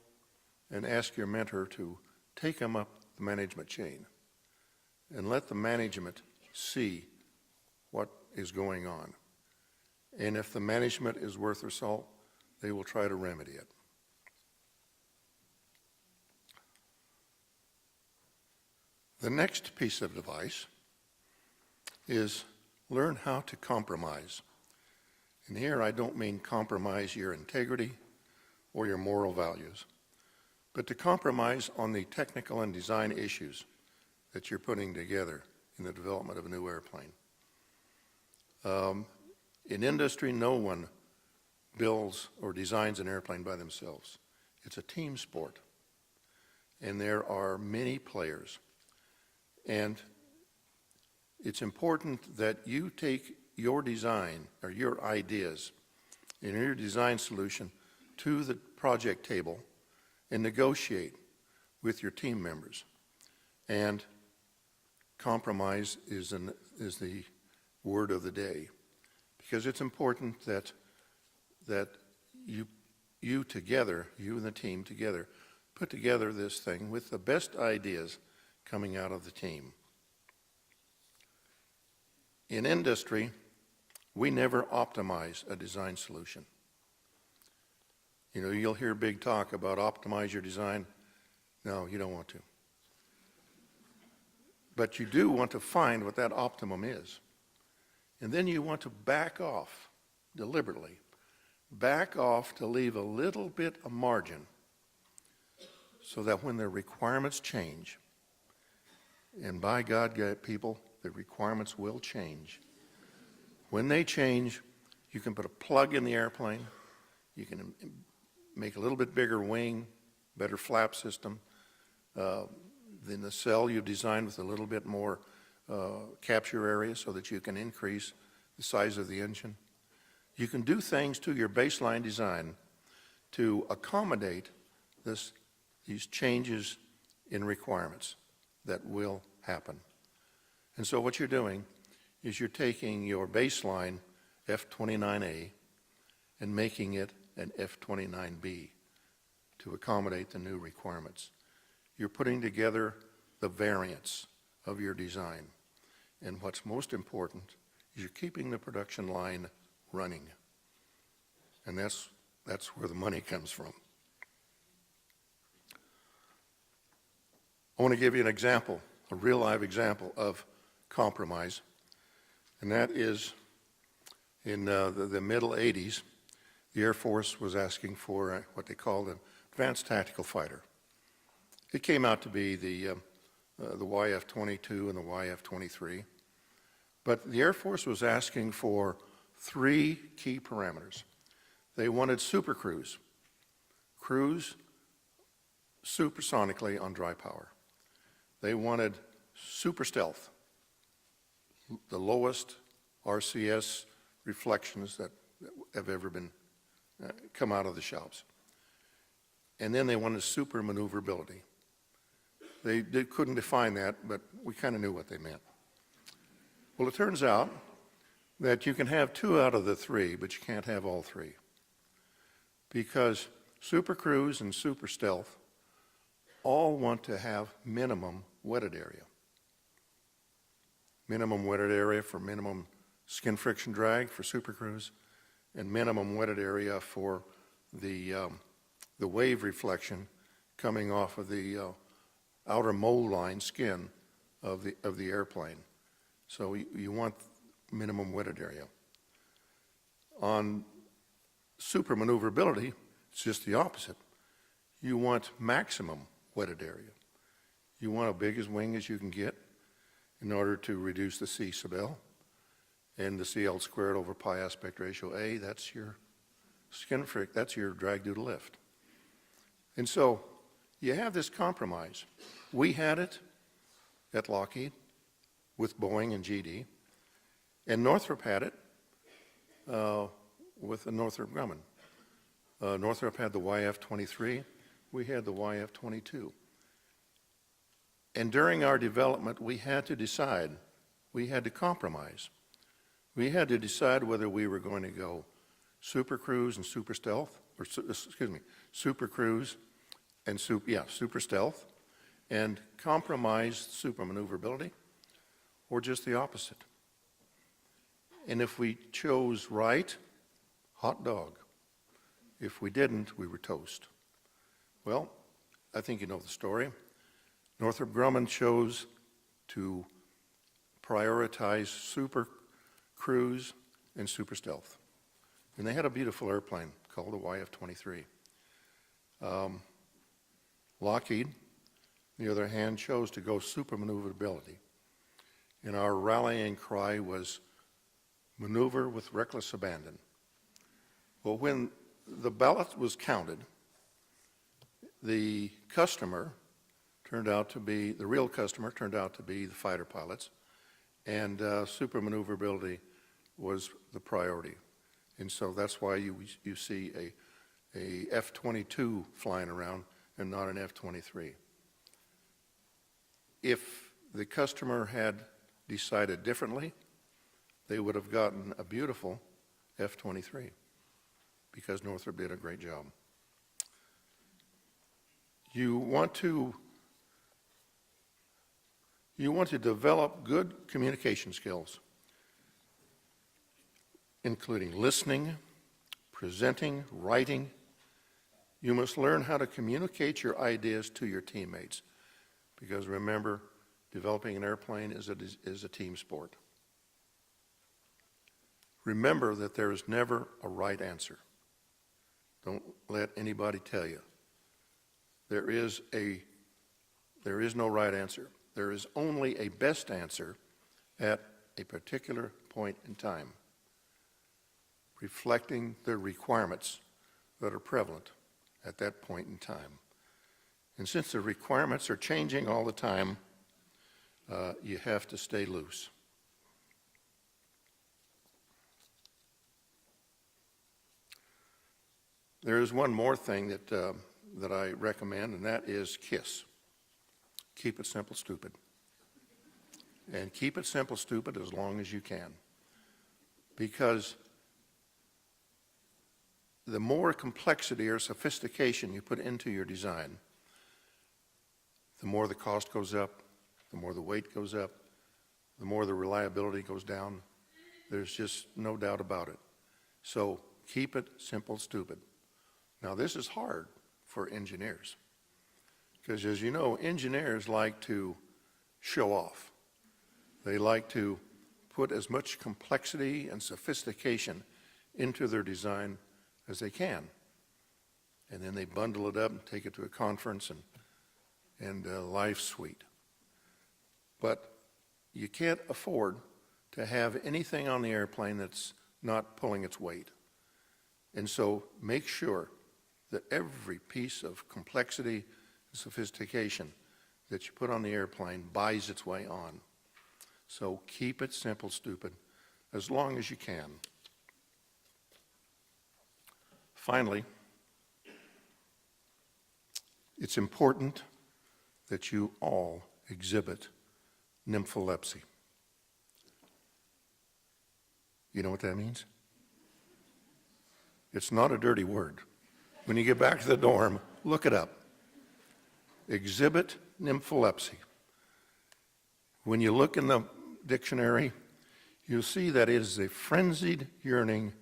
and ask your mentor to take them up the management chain and let the management see what is going on. And if the management is worth their salt, they will try to remedy it. The next piece of advice is learn how to compromise. And here I don't mean compromise your integrity or your moral values, but to compromise on the technical and design issues that you're putting together in the development of a new airplane. In industry, no one builds or designs an airplane by themselves. It's a team sport, and there are many players. And it's important that you take your design or your ideas and your design solution to the project table and negotiate with your team members. And compromise is the word of the day, because it's important that you together, you and the team together, put together this thing with the best ideas coming out of the team. In industry, we never optimize a design solution. You know, you'll hear big talk about optimize your design. No, you don't want to. But you do want to find what that optimum is. And then you want to back off deliberately. Back off to leave a little bit of margin so that when the requirements change, and by God, people, the requirements will change. When they change, you can put a plug in the airplane, you can make a little bit bigger wing, better flap system. Then the cell you've designed with a little bit more capture area so that you can increase the size of the engine. You can do things to your baseline design to accommodate these changes in requirements that will happen. And so what you're doing is you're taking your baseline F-29A and making it an F-29B to accommodate the new requirements. You're putting together the variants of your design. And what's most important is you're keeping the production line running. And that's where the money comes from. I want to give you an example, a real live example of compromise. And that is in the middle 80s, the Air Force was asking for what they called an advanced tactical fighter. It came out to be the YF-22 and the YF-23. But the Air Force was asking for 3 key parameters. They wanted supercruise, cruise supersonically on dry power. They wanted super stealth, the lowest RCS reflections that have ever been come out of the shops. And then they wanted super maneuverability. They couldn't define that, but we kind of knew what they meant. Well, it turns out that you can have 2 out of the 3, but you can't have all 3. Because super cruise and super stealth all want to have minimum wetted area. Minimum wetted area for minimum skin friction drag for super cruise, and minimum wetted area for the wave reflection coming off of the outer mold line skin of the airplane. So you want minimum wetted area. On super maneuverability, it's just the opposite. You want maximum wetted area. You want as big as wing as you can get in order to reduce the C sub L. And the CL squared over pi aspect ratio A, that's your skin friction, that's your drag due to lift. And so you have this compromise. We had it at Lockheed with Boeing and GD, and Northrop had it with the Northrop Grumman. Northrop had the YF-23, we had the YF-22. And during our development, we had to decide, we had to compromise. We had to decide whether we were going to go super cruise and super stealth, or super cruise and super stealth, and compromise super maneuverability, or just the opposite. And if we chose right, hot dog. If we didn't, we were toast. Well, I think you know the story. Northrop Grumman chose to prioritize super cruise and super stealth. And they had a beautiful airplane called the YF-23. Lockheed, on the other hand, chose to go super maneuverability. And our rallying cry was maneuver with reckless abandon. Well, when the ballot was counted, the customer turned out to be, the real customer turned out to be the fighter pilots, and super maneuverability was the priority. And so that's why you see a F-22 flying around and not an F-23. If the customer had decided differently, they would have gotten a beautiful F-23 because Northrop did a great job. You want to develop good communication skills, including listening, presenting, writing. You must learn how to communicate your ideas to your teammates, because remember, developing an airplane is a team sport. Remember that there is never a right answer. Don't let anybody tell you. There is no right answer. There is only a best answer at a particular point in time. reflecting the requirements that are prevalent at that point in time. And since the requirements are changing all the time, you have to stay loose. There is one more thing that I recommend, and that is KISS. Keep it simple, stupid. And keep it simple, stupid as long as you can. Because the more complexity or sophistication you put into your design, the more the cost goes up, the more the weight goes up, the more the reliability goes down. There's just no doubt about it. So keep it simple, stupid. Now, this is hard for engineers because, as you know, engineers like to show off. They like to put as much complexity and sophistication into their design as they can. And then they bundle it up and take it to a conference and life's sweet. But you can't afford to have anything on the airplane that's not pulling its weight. And so make sure that every piece of complexity and sophistication that you put on the airplane buys its way on. So keep it simple, stupid, as long as you can. Finally, it's important that you all exhibit nympholepsy. You know what that means? It's not a dirty word. When you get back to the dorm, look it up. Exhibit nympholepsy. When you look in the dictionary, you'll see that it is a frenzied yearning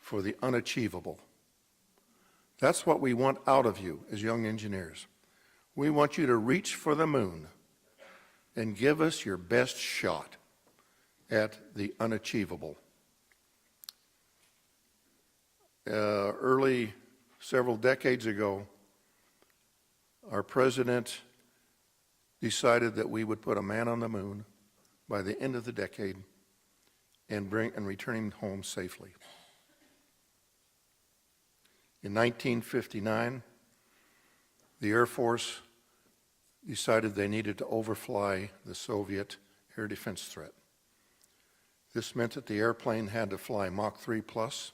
for the unachievable. That's what we want out of you as young engineers. We want you to reach for the moon and give us your best shot at the unachievable. Early, several decades ago, our president decided that we would put a man on the moon by the end of the decade and return him home safely. In 1959, the Air Force decided they needed to overfly the Soviet air defense threat. This meant that the airplane had to fly Mach 3 plus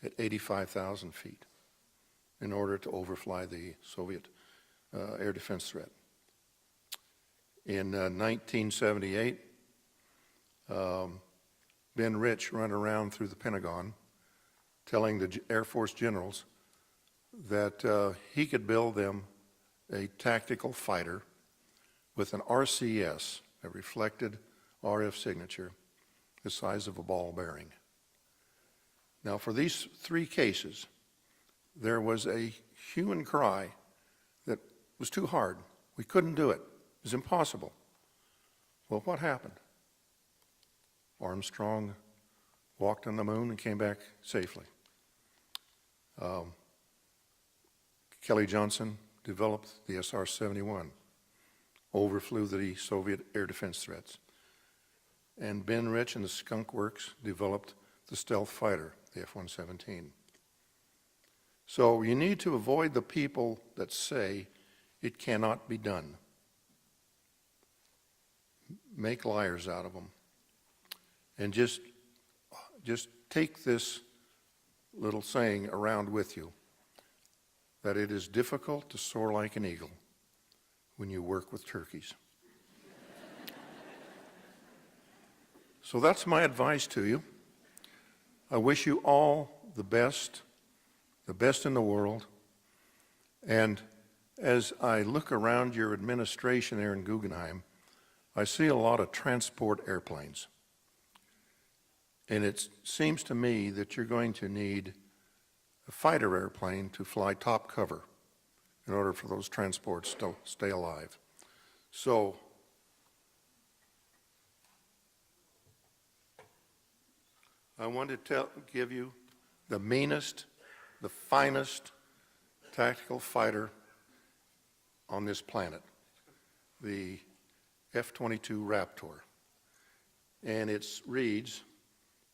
at 85,000 feet in order to overfly the Soviet air defense threat. In 1978, Ben Rich ran around through the Pentagon telling the Air Force generals that he could build them a tactical fighter with an RCS, a reflected RF signature, the size of a ball bearing. Now, for these three cases, there was a hue and cry that was too hard. We couldn't do it. It was impossible. Well, what happened? Armstrong walked on the moon and came back safely. Kelly Johnson developed the SR-71, overflew the Soviet air defense threats. And Ben Rich and the Skunk Works developed the stealth fighter, the F-117. So you need to avoid the people that say it cannot be done. Make liars out of them. And just take this little saying around with you, that it is difficult to soar like an eagle when you work with turkeys. So that's my advice to you. I wish you all the best in the world. And as I look around your administration there in Guggenheim, I see a lot of transport airplanes. And it seems to me that you're going to need a fighter airplane to fly top cover in order for those transports to stay alive. So I want to give you the meanest, the finest tactical fighter on this planet, the F-22 Raptor. And it reads,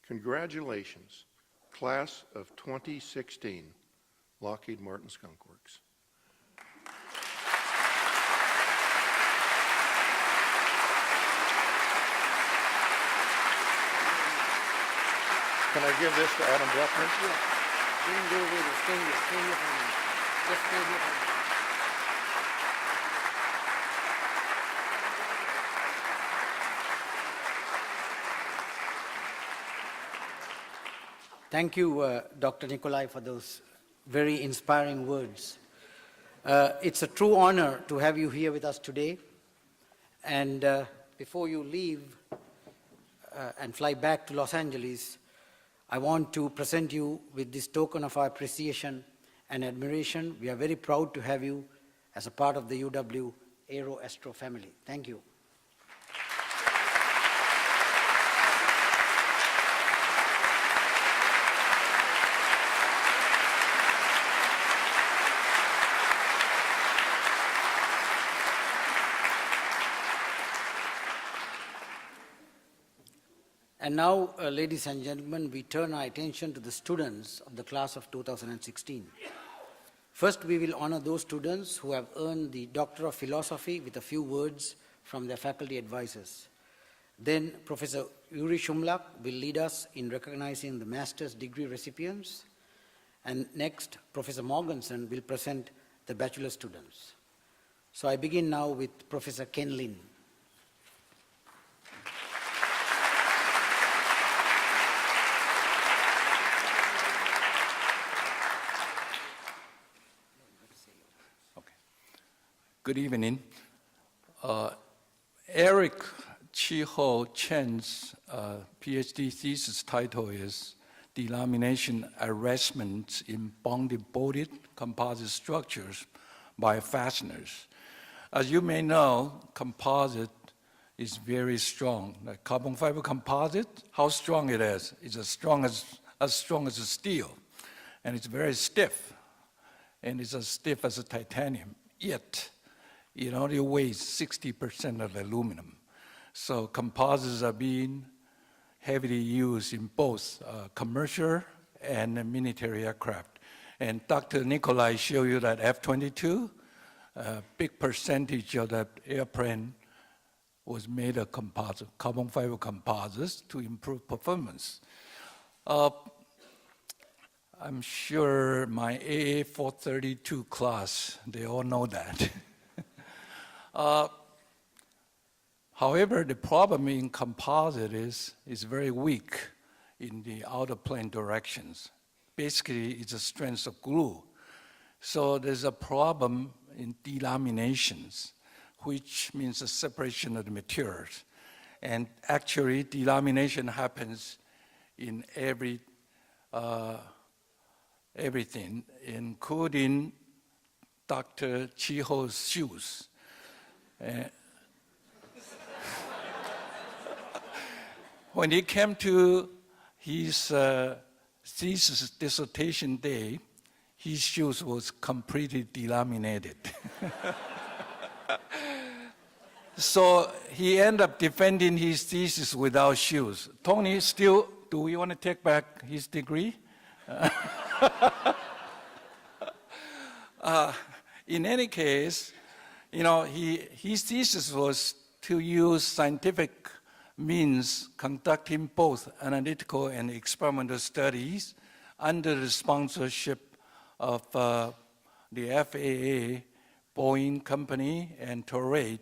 "Congratulations Class of 2016, Lockheed Martin Skunk Works. Can I give this to Adam Bruckner? Don't go away, stay here for a minute. Just stay here for a minute. Thank you, Dr. Nikolai, for those very inspiring words. It's a true honor to have you here with us today. And before you leave and fly back to Los Angeles, I want to present you with this token of our appreciation and admiration. We are very proud to have you as a part of the UW Aero Astro family. Thank you. And now, ladies and gentlemen, we turn our attention to the students of the class of 2016. First, we will honor those students who have earned the Doctor of Philosophy with a few words from their faculty advisors. Then, Professor Yuri Shumlak will lead us in recognizing the master's degree recipients. And next, Professor Morganson will present the bachelor students. So I begin now with Professor Ken Lin. Good evening. Eric Chi-Ho Chen's PhD thesis title is Delamination Arrestment in Bonded Composite Structures by Fasteners. As you may know, composite is very strong. Like carbon fiber composite, how strong it is? It's as strong as a steel. And it's very stiff. And it's as stiff as a titanium. Yet, it only weighs 60% of aluminum. So composites are being heavily used in both commercial and military aircraft. And Dr. Nikolai showed you that F-22, a big percentage of that airplane was made of composite, carbon fiber composites to improve performance. I'm sure my AA 432 class, they all know that. However, the problem in composite is very weak in the outer plane directions. Basically, it's a strength of glue. So there's a problem in delaminations, which means the separation of the materials. And actually, delamination happens in everything, including Dr. Chi-Ho's shoes. When he came to his thesis dissertation day, his shoes was completely delaminated. So he ended up defending his thesis without shoes. Tony, still, do we want to take back his degree? In any case, you know, his thesis was to use scientific means conducting both analytical and experimental studies under the sponsorship of the FAA, Boeing Company, and Torrey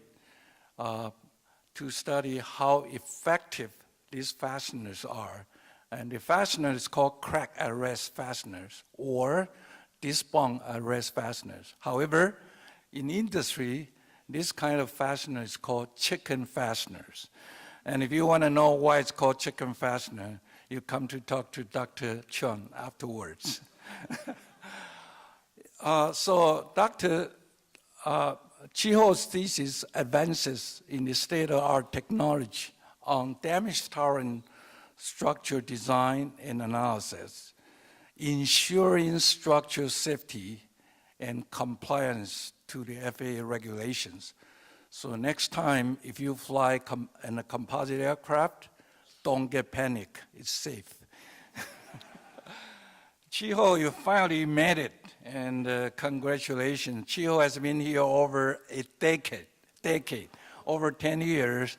to study how effective these fasteners are. And the fastener is called crack arrest fasteners or disc-bond arrest fasteners. However, in industry, this kind of fastener is called chicken fasteners. And if you want to know why it's called chicken fastener, you come to talk to Dr. Chun afterwards. So Dr. Chi-Ho's thesis advances in the state-of-the-art technology on damage-tolerant structure design and analysis, ensuring structure safety and compliance to the FAA regulations. So next time, if you fly in a composite aircraft, don't get panic, it's safe. Chiho, you finally made it, and congratulations. Chiho has been here over a decade, over 10 years.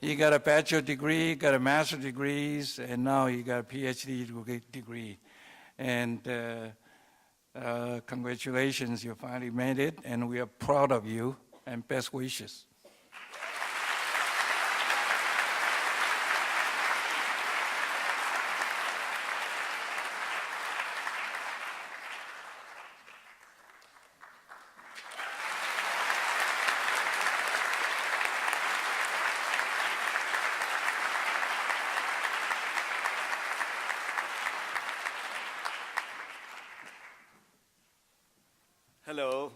He got a bachelor degree, got a master's degrees, and now he got a PhD degree. And congratulations, you finally made it, and we are proud of you, and best wishes. Hello,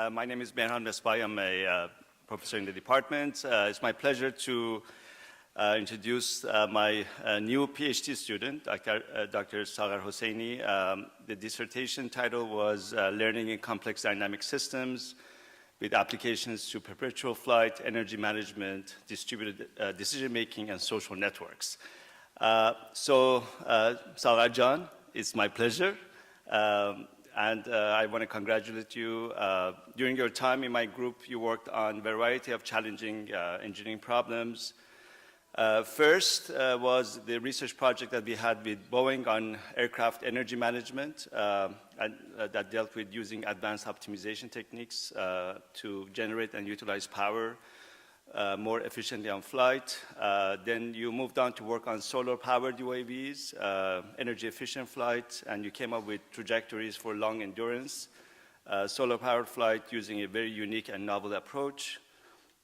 my name is Benaroya. I'm a professor in the department. It's my pleasure to introduce my new PhD student, Dr. Sagar Hosseini. The dissertation title was Learning in Complex Dynamic Systems with Applications to Perpetual Flight, Energy Management, Distributed Decision-Making, and Social Networks. Sagar John, it's my pleasure. And I want to congratulate you. During your time in my group, you worked on a variety of challenging engineering problems. First was the research project that we had with Boeing on aircraft energy management that dealt with using advanced optimization techniques to generate and utilize power more efficiently on flight. Then you moved on to work on solar-powered UAVs, energy-efficient flight, and you came up with trajectories for long endurance, solar-powered flight using a very unique and novel approach.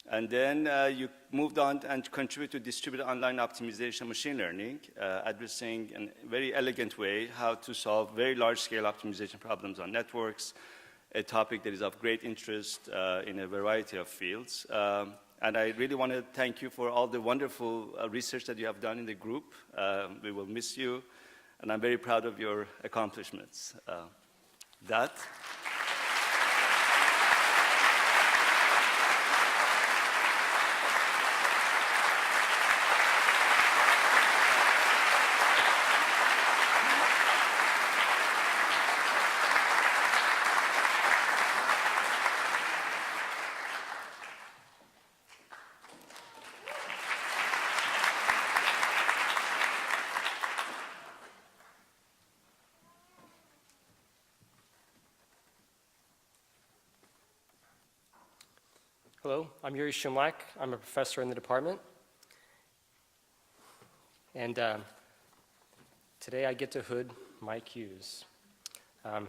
And then you moved on and contributed to distributed online optimization machine learning, addressing in a very elegant way how to solve very large-scale optimization problems on networks, a topic that is of great interest in a variety of fields. And I really want to thank you for all the wonderful research that you have done in the group. We will miss you, and I'm very proud of your accomplishments. Hello, I'm Yuri Shumlak. I'm a professor in the department. And today I get to hood Mike Hughes.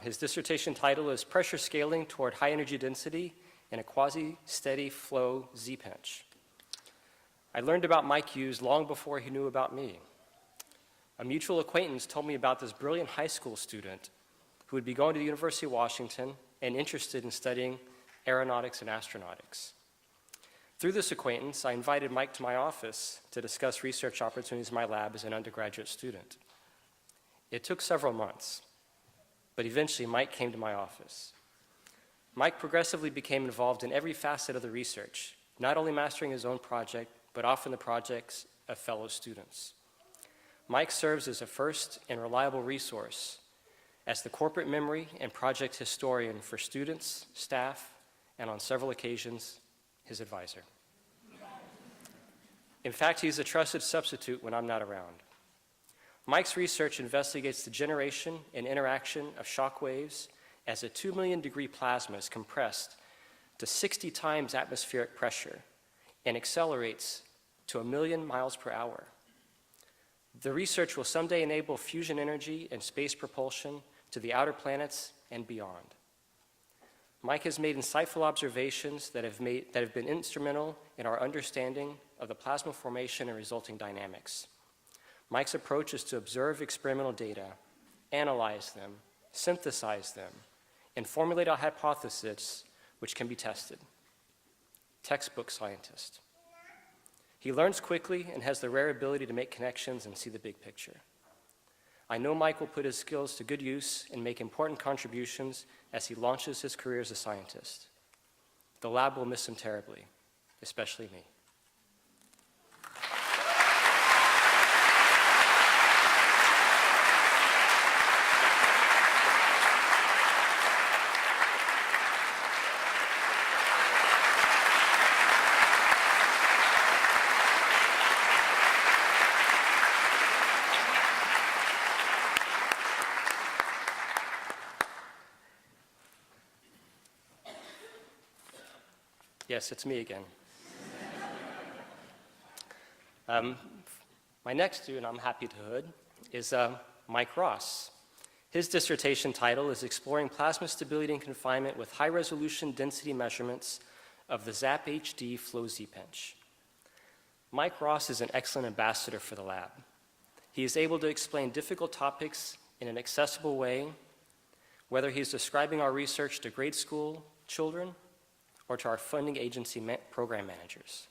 His dissertation title is Pressure Scaling Toward High Energy Density in a Quasi-Steady Flow Z-Pinch. I learned about Mike Hughes long before he knew about me. A mutual acquaintance told me about this brilliant high school student who would be going to the University of Washington and interested in studying aeronautics and astronautics. Through this acquaintance, I invited Mike to my office to discuss research opportunities in my lab as an undergraduate student. It took several months, but eventually Mike came to my office. Mike progressively became involved in every facet of the research, not only mastering his own project, but often the projects of fellow students. Mike serves as a first and reliable resource as the corporate memory and project historian for students, staff, and on several occasions, his advisor. In fact, he's a trusted substitute when I'm not around. Mike's research investigates the generation and interaction of shock waves as a 2 million degree plasma is compressed to 60 times atmospheric pressure and accelerates to 1 million miles per hour. The research will someday enable fusion energy and space propulsion to the outer planets and beyond. Mike has made insightful observations that have been instrumental in our understanding of the plasma formation and resulting dynamics. Mike's approach is to observe experimental data, analyze them, synthesize them, and formulate a hypothesis which can be tested. Textbook scientist. He learns quickly and has the rare ability to make connections and see the big picture. I know Mike will put his skills to good use and make important contributions as he launches his career as a scientist. The lab will miss him terribly, especially me. Yes, it's me again. My next student I'm happy to hood is Mike Ross. His dissertation title is Exploring Plasma Stability and Confinement with High-Resolution Density Measurements of the ZAP HD Flow Z-Bench. Mike Ross is an excellent ambassador for the lab. He is able to explain difficult topics in an accessible way, whether he's describing our research to grade school children or to our funding agency program managers.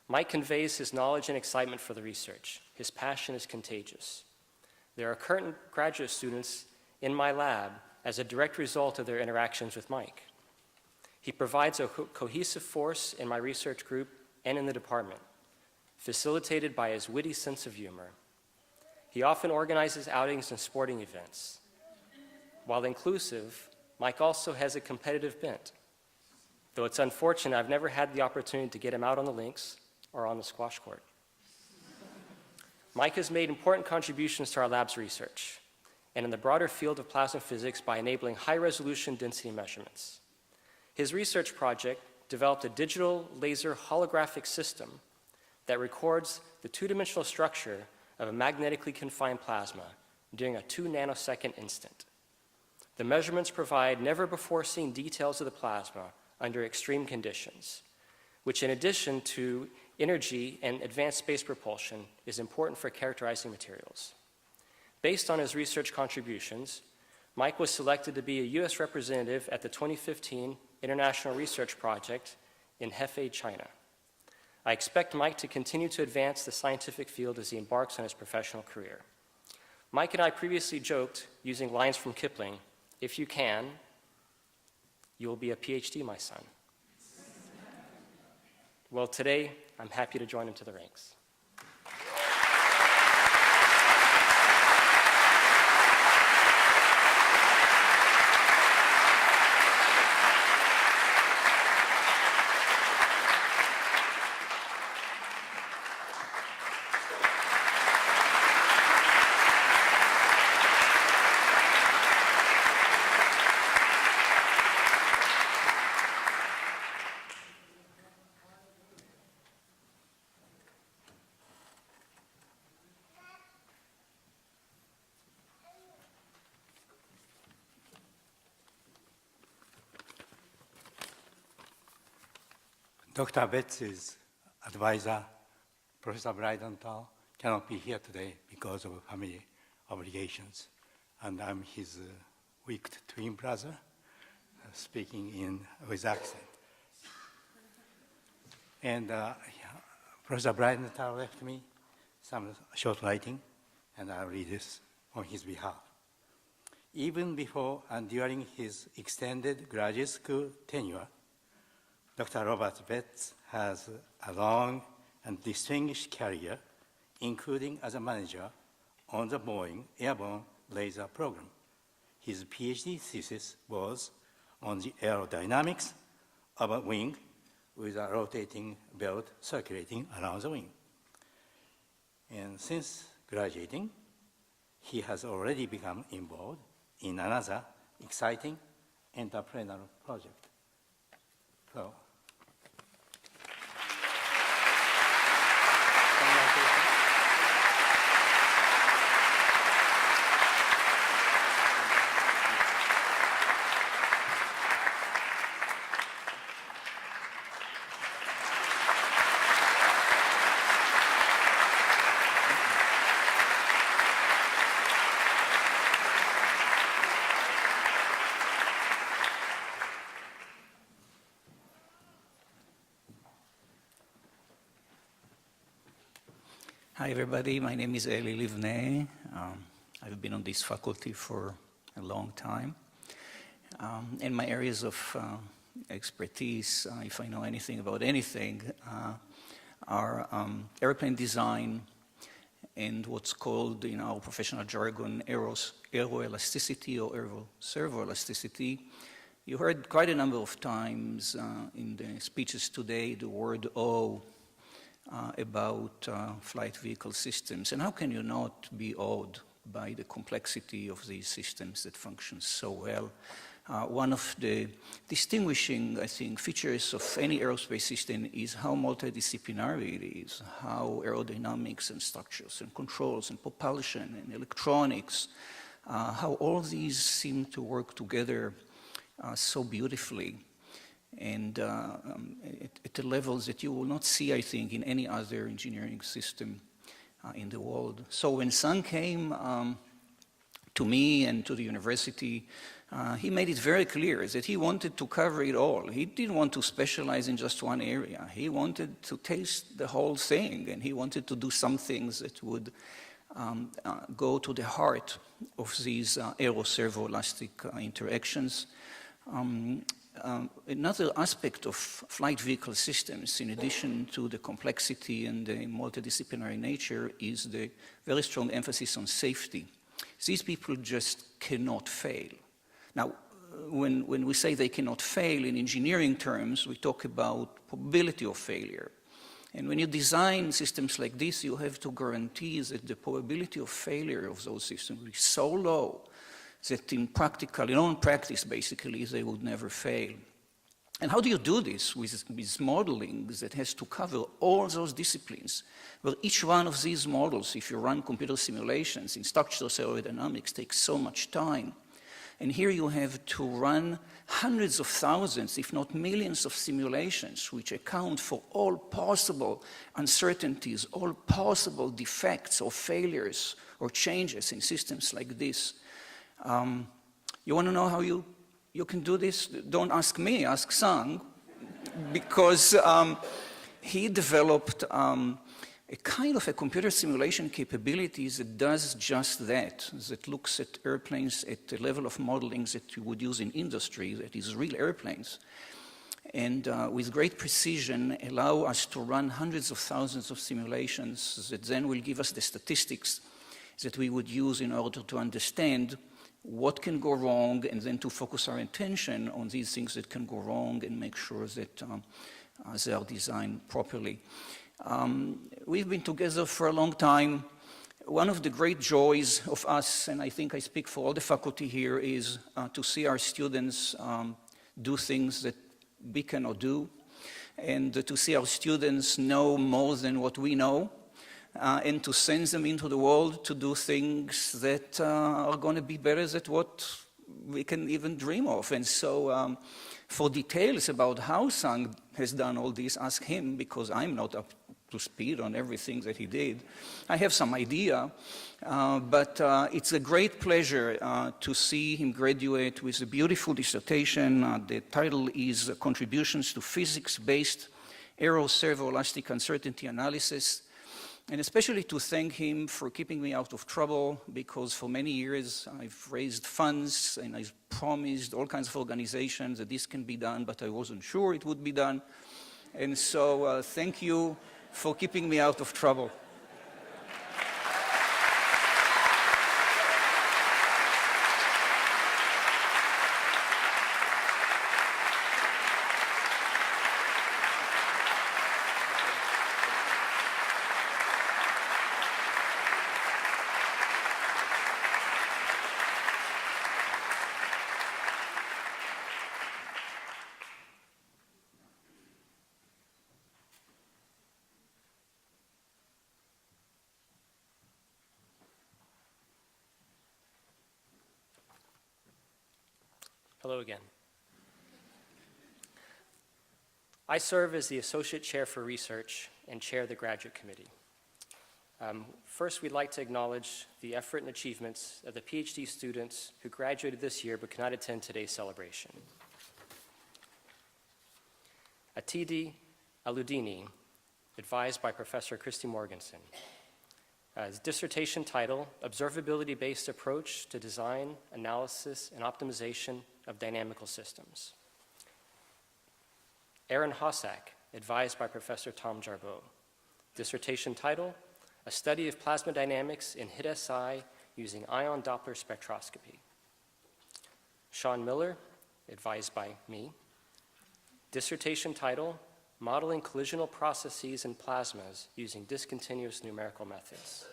Mike conveys his knowledge and excitement for the research. His passion is contagious. There are current graduate students in my lab as a direct result of their interactions with Mike. He provides a cohesive force in my research group and in the department, facilitated by his witty sense of humor. He often organizes outings and sporting events. While inclusive, Mike also has a competitive bent. Though it's unfortunate, I've never had the opportunity to get him out on the links or on the squash court. Mike has made important contributions to our lab's research and in the broader field of plasma physics by enabling high-resolution density measurements. His research project developed a digital laser holographic system that records the two-dimensional structure of a magnetically confined plasma during a 2-nanosecond instant. The measurements provide never-before-seen details of the plasma under extreme conditions, which in addition to energy and advanced space propulsion is important for characterizing materials. Based on his research contributions, Mike was selected to be a U.S. representative at the 2015 International Research Project in Hefei, China. I expect Mike to continue to advance the scientific field as he embarks on his professional career. Mike and I previously joked, using lines from Kipling, "If you can, you will be a PhD, my son." Well, today, I'm happy to join him to the ranks. Dr. Betts's advisor, Professor Breidenthal, cannot be here today because of family obligations. And I'm his weak twin brother, speaking with accent. And Professor Breidenthal left me some short writing, and I'll read this on his behalf. Even before and during his extended graduate school tenure, Dr. Robert Betts has a long and distinguished career, including as a manager on the Boeing Airborne Laser Program. His PhD thesis was on the aerodynamics of a wing with a rotating belt circulating around the wing. And since graduating, he has already become involved in another exciting entrepreneurial project. So, Hi, everybody. My name is Eli Livnei. I've been on this faculty for a long time. And my areas of expertise, if I know anything about anything, are airplane design and what's called in our professional jargon aeroelasticity or servoelasticity. You heard quite a number of times in the speeches today the word O about flight vehicle systems. And how can you not be awed by the complexity of these systems that function so well one of the distinguishing, I think, features of any aerospace system is how multidisciplinary it is, how aerodynamics and structures and controls and propulsion and electronics, how all these seem to work together so beautifully and at the levels that you will not see, I think, in any other engineering system in the world. So when Sung came to me and to the university, he made it very clear that he wanted to cover it all. He didn't want to specialize in just one area. He wanted to taste the whole thing, and he wanted to do some things that would go to the heart of these aero-servo-elastic interactions. Another aspect of flight vehicle systems, in addition to the complexity and the multidisciplinary nature, is the very strong emphasis on safety. These people just cannot fail. Now, when we say they cannot fail in engineering terms, we talk about probability of failure. And when you design systems like this, you have to guarantee that the probability of failure of those systems is so low that in practice, basically, they would never fail. And how do you do this with modeling that has to cover all those disciplines, where each one of these models, if you run computer simulations in structural aerodynamics, takes so much time? And here you have to run hundreds of thousands, if not millions of simulations, which account for all possible uncertainties, all possible defects or failures or changes in systems like this. You want to know how you can do this? Don't ask me, ask Sung, because he developed a kind of a computer simulation capabilities that does just that looks at airplanes at the level of modeling that you would use in industry, that is real airplanes, and with great precision allow us to run hundreds of thousands of simulations that then will give us the statistics that we would use in order to understand what can go wrong and then to focus our attention on these things that can go wrong and make sure that they are designed properly. We've been together for a long time. One of the great joys of us, and I think I speak for all the faculty here, is to see our students do things that we cannot do, and to see our students know more than what we know, and to send them into the world to do things that are going to be better than what we can even dream of. And so for details about how Sung has done all this, ask him, because I'm not up to speed on everything that he did. I have some idea, but it's a great pleasure to see him graduate with a beautiful dissertation. The title is Contributions to Physics-Based Aero-Servo-Elastic Uncertainty Analysis. And especially to thank him for keeping me out of trouble, because for many years I've raised funds and I've promised all kinds of organizations that this can be done, but I wasn't sure it would be done. And so thank you for keeping me out of trouble. Hello again. I serve as the Associate Chair for Research and chair of the Graduate Committee. First, we'd like to acknowledge the effort and achievements of the PhD students who graduated this year but cannot attend today's celebration. Atidi Aludini, advised by Professor Christy Morganson. His dissertation title, Observability-Based Approach to Design, Analysis, and Optimization of Dynamical Systems. Aaron Hossack, advised by Professor Tom Jarboe. Dissertation title, A Study of Plasma Dynamics in HIT-SI Using Ion Doppler Spectroscopy. Sean Miller, advised by me. Dissertation title, Modeling Collisional Processes in Plasmas Using Discontinuous Numerical Methods.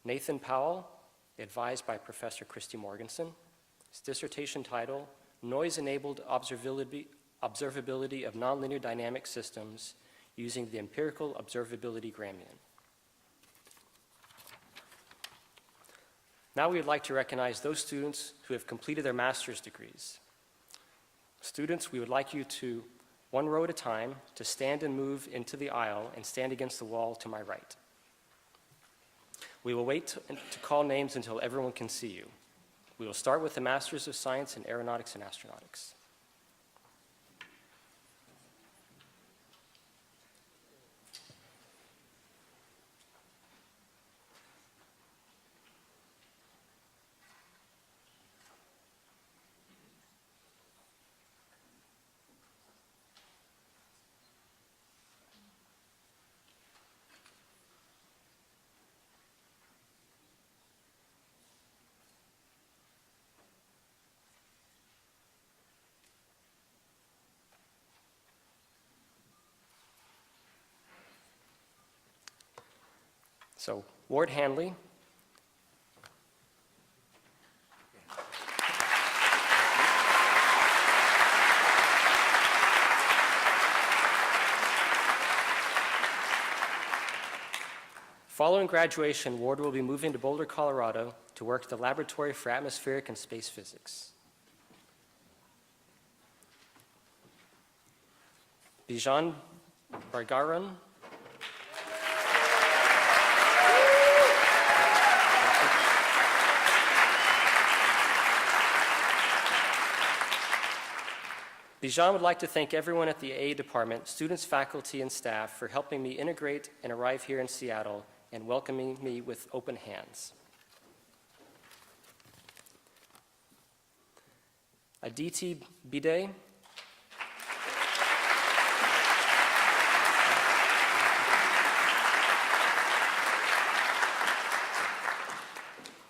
Nathan Powell, advised by Professor Christy Morganson. His dissertation title, Noise-Enabled Observability of Nonlinear Dynamic Systems Using the Empirical Observability Gramian. Now we would like to recognize those students who have completed their master's degrees. Students, we would like you to, one row at a time, to stand and move into the aisle and stand against the wall to my right. We will wait to call names until everyone can see you. We will start with the Masters of Science in Aeronautics and Astronautics. So, Ward Hanley. Following graduation, Ward will be moving to Boulder, Colorado to work at the Laboratory for Atmospheric and Space Physics. Bijan Bargaran. Bijan would like to thank everyone at the AA department, students, faculty, and staff for helping me integrate and arrive here in Seattle and welcoming me with open hands. Aditi Bide.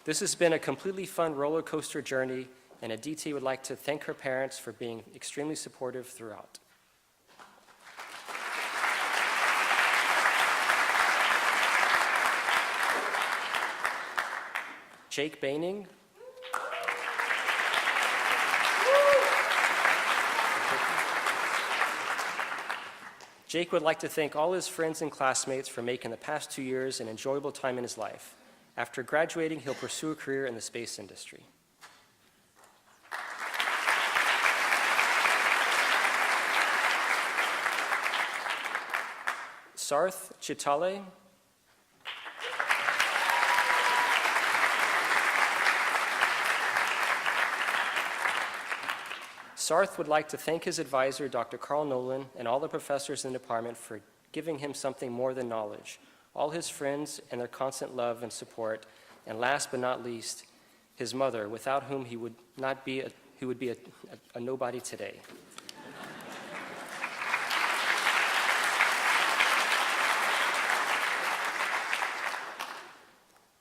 This has been a completely fun roller coaster journey, and Aditi would like to thank her parents for being extremely supportive throughout. Jake Baining. Jake would like to thank all his friends and classmates for making the past 2 years an enjoyable time in his life. After graduating, he'll pursue a career in the space industry. Sarth Chitale. Sarth would like to thank his advisor, Dr. Carl Nolan, and all the professors in the department for giving him something more than knowledge, all his friends and their constant love and support, and last but not least, his mother, without whom he would be a nobody today.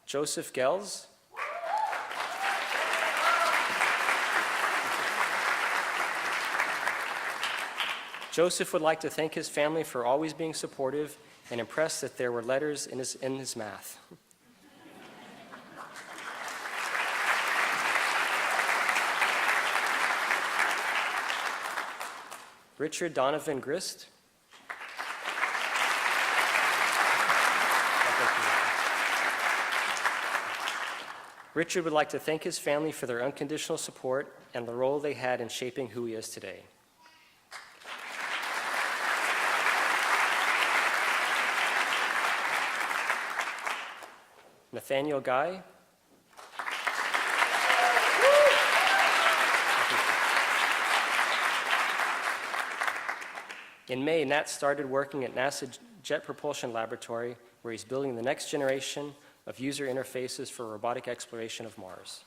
Joseph Gels. Joseph would like to thank his family for always being supportive and impressed that there were letters in his math. Richard Donovan Grist. Richard would like to thank his family for their unconditional support and the role they had in shaping who he is today. Nathaniel Guy. In May, Nat started working at NASA Jet Propulsion Laboratory, where he's building the next generation of user interfaces for robotic exploration of Mars.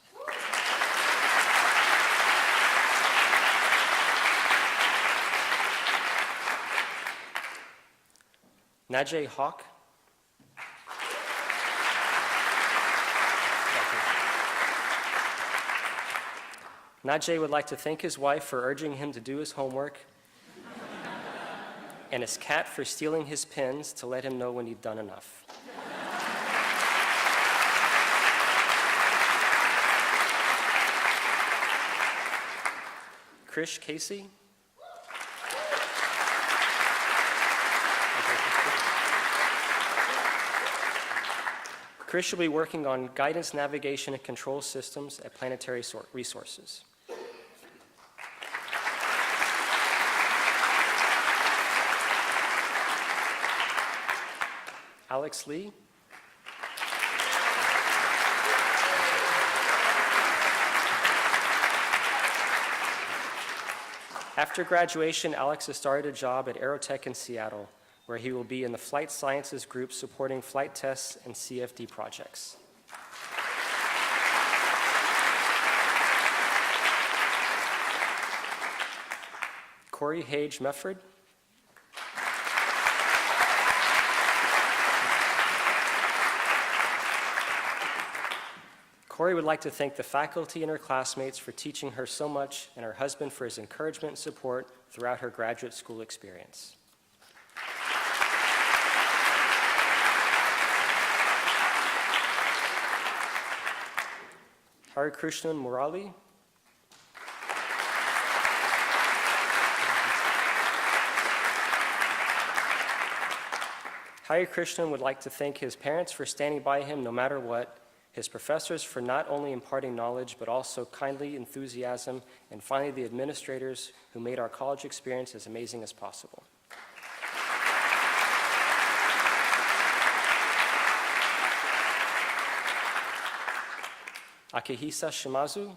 Najee Hawk. Najee would like to thank his wife for urging him to do his homework and his cat for stealing his pens to let him know when he'd done enough. Krish Casey. Krish will be working on guidance, navigation, and control systems at Planetary Resources. Alex Lee. After graduation, Alex has started a job at Aerotech in Seattle, where he will be in the Flight Sciences group supporting flight tests and CFD projects. Corey Hage Mefford. Corey would like to thank the faculty and her classmates for teaching her so much and her husband for his encouragement and support throughout her graduate school experience. Hari Krishnan Murali. Hari Krishnan would like to thank his parents for standing by him no matter what, his professors for not only imparting knowledge, but also kindly enthusiasm, and finally the administrators who made our college experience as amazing as possible. Akihisa Shimazu.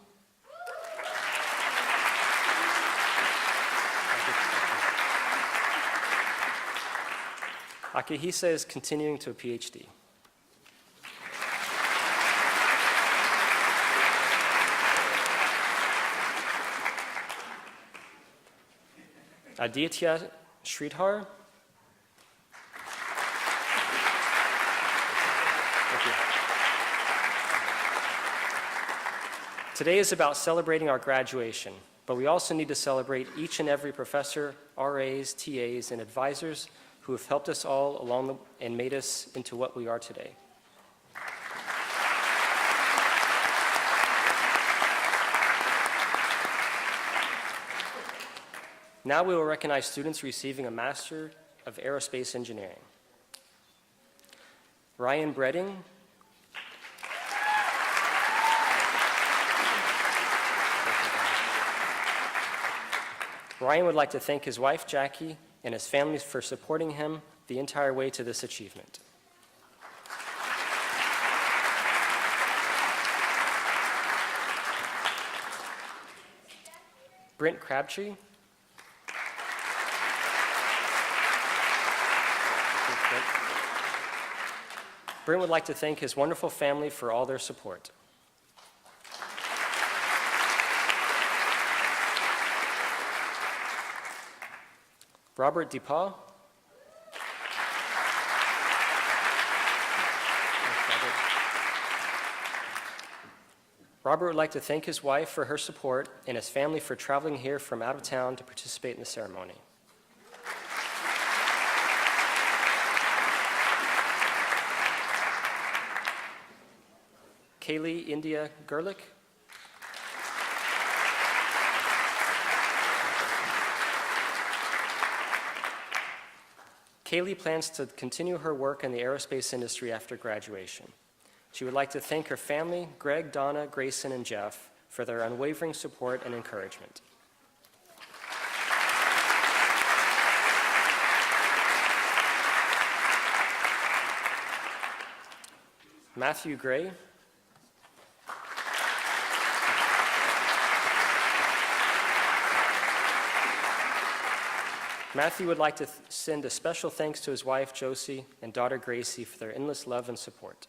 Akihisa is continuing to a PhD. Aditya Sridhar. Thank you. Today is about celebrating our graduation, but we also need to celebrate each and every professor, RAs, TAs, and advisors who have helped us all along and made us into what we are today. Now we will recognize students receiving a Master of Aerospace Engineering. Ryan Bredding. Ryan would like to thank his wife, Jackie, and his family for supporting him the entire way to this achievement. Brent Crabtree. Brent would like to thank his wonderful family for all their support. Robert DePaul. Robert would like to thank his wife for her support and his family for traveling here from out of town to participate in the ceremony. Kaylee India Gerlich. Kaylee plans to continue her work in the aerospace industry after graduation. She would like to thank her family, Greg, Donna, Grayson, and Jeff, for their unwavering support and encouragement. Matthew Gray. Matthew would like to send a special thanks to his wife, Josie, and daughter, Gracie, for their endless love and support.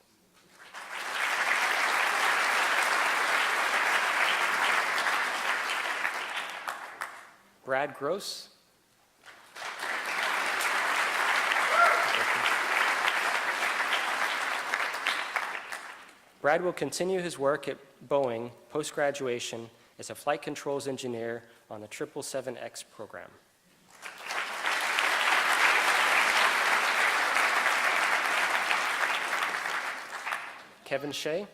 Brad Gross. Brad will continue his work at Boeing post-graduation as a flight controls engineer on the 777X program. Kevin Shea.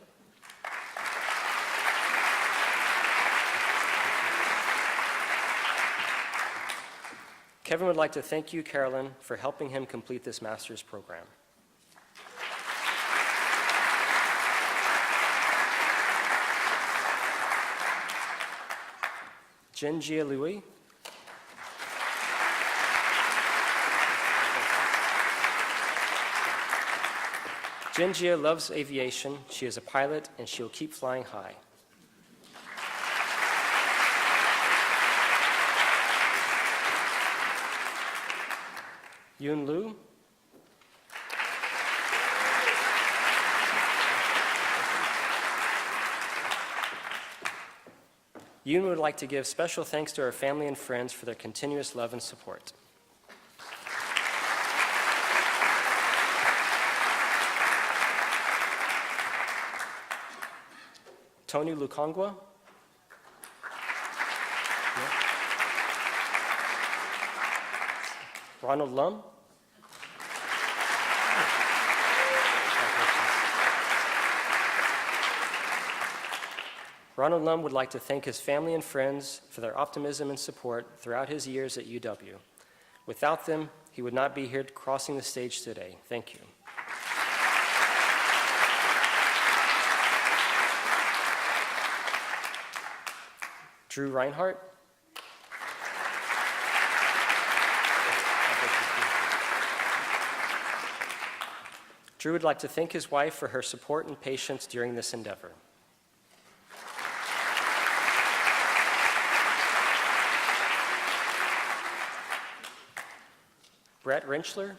Kevin would like to thank you, Carolyn, for helping him complete this master's program. Jen Jia Louis. Jen Jia loves aviation. She is a pilot, and she'll keep flying high. Yoon Lu. Yoon would like to give special thanks to her family and friends for their continuous love and support. Tony Lukongwa. Ronald Lum. Ronald Lum would like to thank his family and friends for their optimism and support throughout his years at UW. Without them, he would not be here crossing the stage today. Thank you. Drew Reinhardt. Drew would like to thank his wife for her support and patience during this endeavor. Brett Rinchler.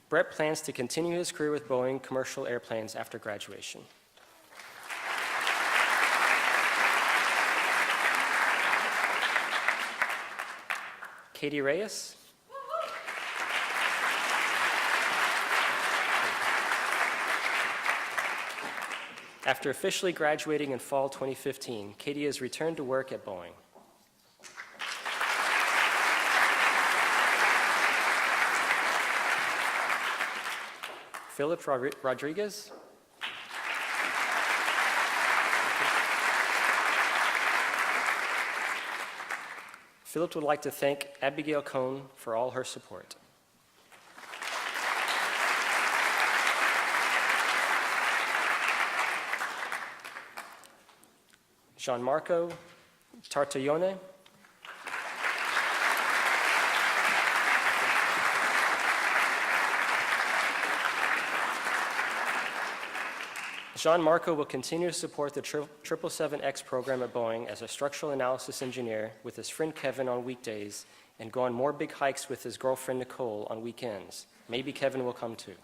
Brett plans to continue his career with Boeing commercial airplanes after graduation. Katie Reyes. After officially graduating in fall 2015, Katie has returned to work at Boeing. Philip Rodriguez. Philip would like to thank Abigail Cohn for all her support. Gianmarco Tartaglione. Gianmarco will continue to support the 777X program at Boeing as a structural analysis engineer with his friend Kevin on weekdays and go on more big hikes with his girlfriend Nicole on weekends. Maybe Kevin will come too.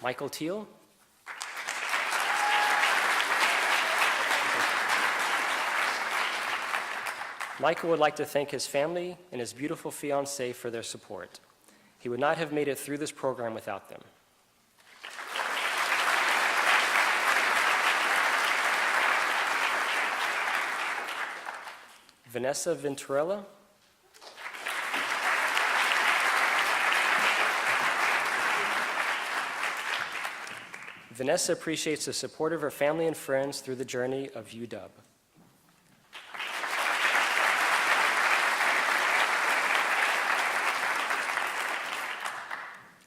Michael Teal. Michael would like to thank his family and his beautiful fiancée for their support. He would not have made it through this program without them. Vanessa Venturella. Vanessa appreciates the support of her family and friends through the journey of UW.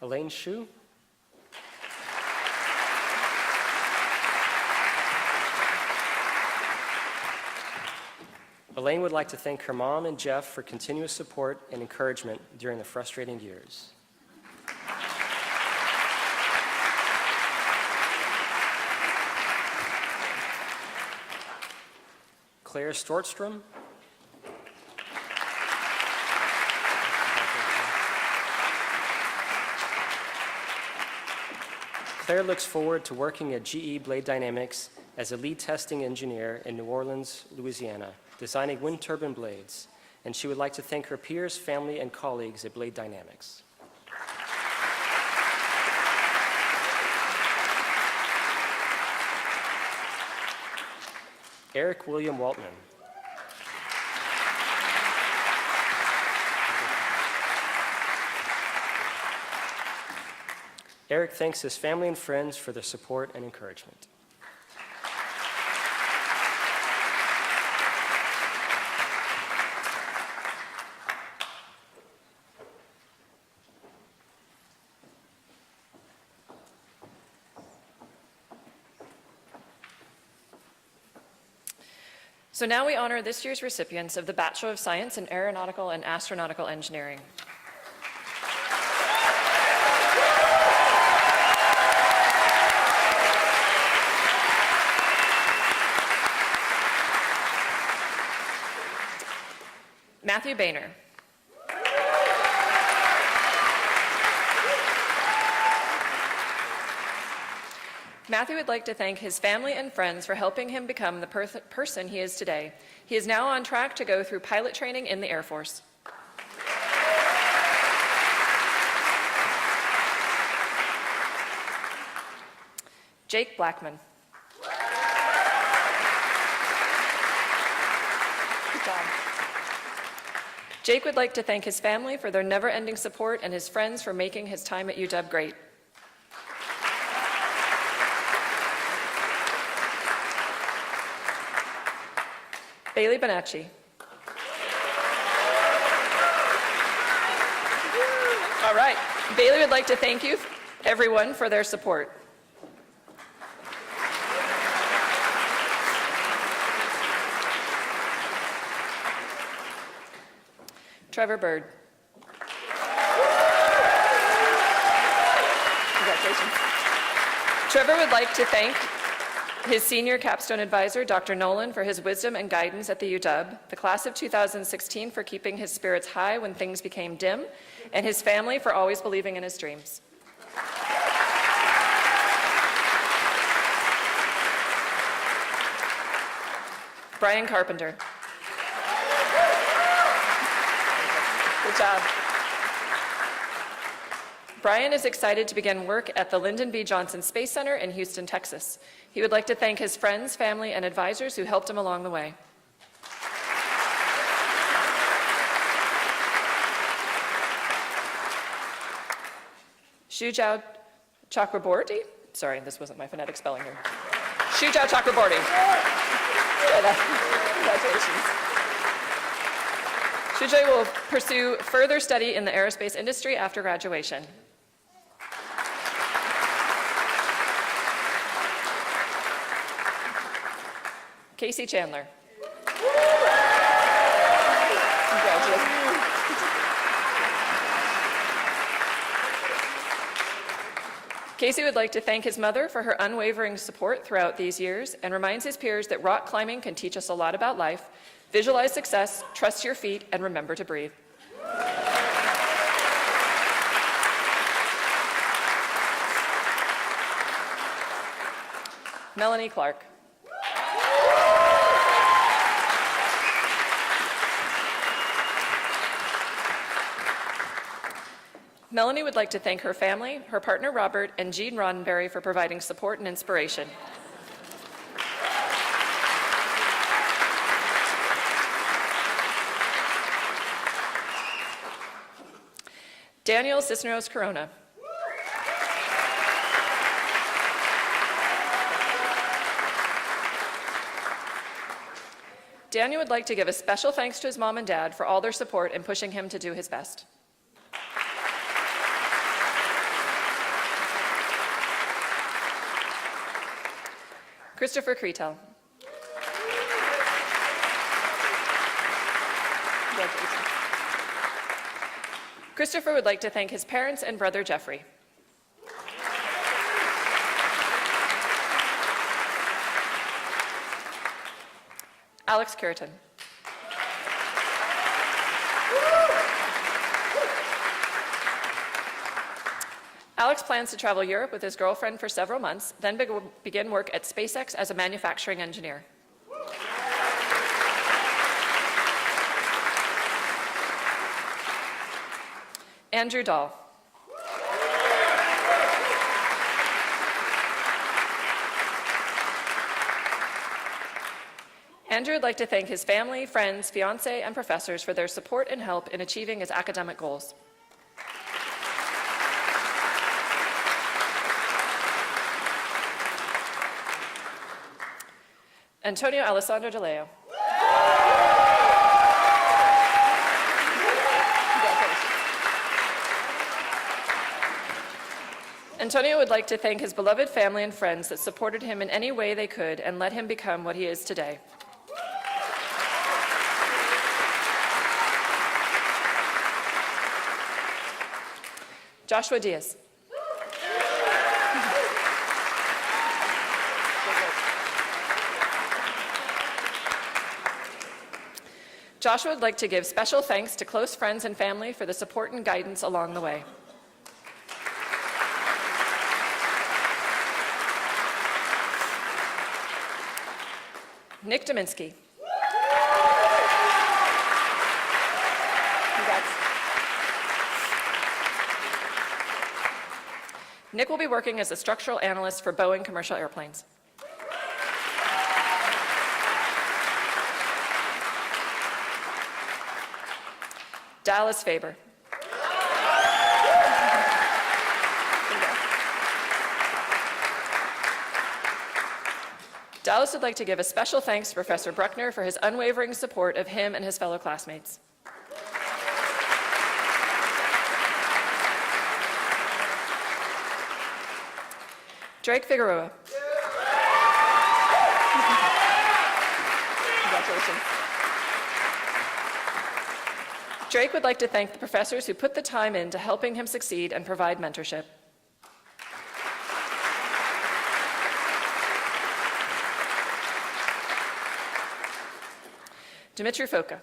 Elaine Shu. Elaine would like to thank her mom and Jeff for continuous support and encouragement during the frustrating years. Claire Stortstrom. Claire looks forward to working at GE Blade Dynamics as a lead testing engineer in New Orleans, Louisiana, designing wind turbine blades, and she would like to thank her peers, family, and colleagues at Blade Dynamics. Eric William Waltman. Eric thanks his family and friends for their support and encouragement. So now we honor this year's recipients of the Bachelor of Science in Aeronautical and Astronautical Engineering. Matthew Boehner. Matthew would like to thank his family and friends for helping him become the person he is today. He is now on track to go through pilot training in the Air Force. Jake Blackman. Good job. Jake would like to thank his family for their never-ending support and his friends for making his time at UW great. Bailey Bonacci. All right. Bailey would like to thank you, everyone, for their support. Trevor Bird. Congratulations. Trevor would like to thank his senior capstone advisor, Dr. Nolan, for his wisdom and guidance at the UW, the class of 2016 for keeping his spirits high when things became dim, and his family for always believing in his dreams. Brian Carpenter. Good job. Brian is excited to begin work at the Lyndon B. Johnson Space Center in Houston, Texas. He would like to thank his friends, family, and advisors who helped him along the way. Shujao Chakraborty. Sorry, this wasn't my phonetic spelling here. Shujao Chakraborty. Congratulations. Shujai will pursue further study in the aerospace industry after graduation. Casey Chandler. Congratulations. Casey would like to thank his mother for her unwavering support throughout these years and reminds his peers that rock climbing can teach us a lot about life. Visualize success, trust your feet, and remember to breathe. Melanie Clark. Melanie would like to thank her family, her partner Robert, and Jean Roddenberry for providing support and inspiration. Daniel Cisneros Corona. Daniel would like to give a special thanks to his mom and dad for all their support and pushing him to do his best. Christopher Cretel. Congratulations. Christopher would like to thank his parents and brother Jeffrey. Alex Curtin. Alex plans to travel Europe with his girlfriend for several months, then begin work at SpaceX as a manufacturing engineer. Andrew Dahl. Andrew would like to thank his family, friends, fiancé, and professors for their support and help in achieving his academic goals. Antonio Alessandro De Leo. Antonio would like to thank his beloved family and friends that supported him in any way they could and let him become what he is today. Joshua Diaz. Joshua would like to give special thanks to close friends and family for the support and guidance along the way. Nick Dominski. Congrats. Nick will be working as a structural analyst for Boeing Commercial Airplanes. Dallas Faber. Dallas would like to give a special thanks to Professor Bruckner for his unwavering support of him and his fellow classmates. Drake Figueroa. Congratulations. Drake would like to thank the professors who put the time into helping him succeed and provide mentorship. Dimitri Foka.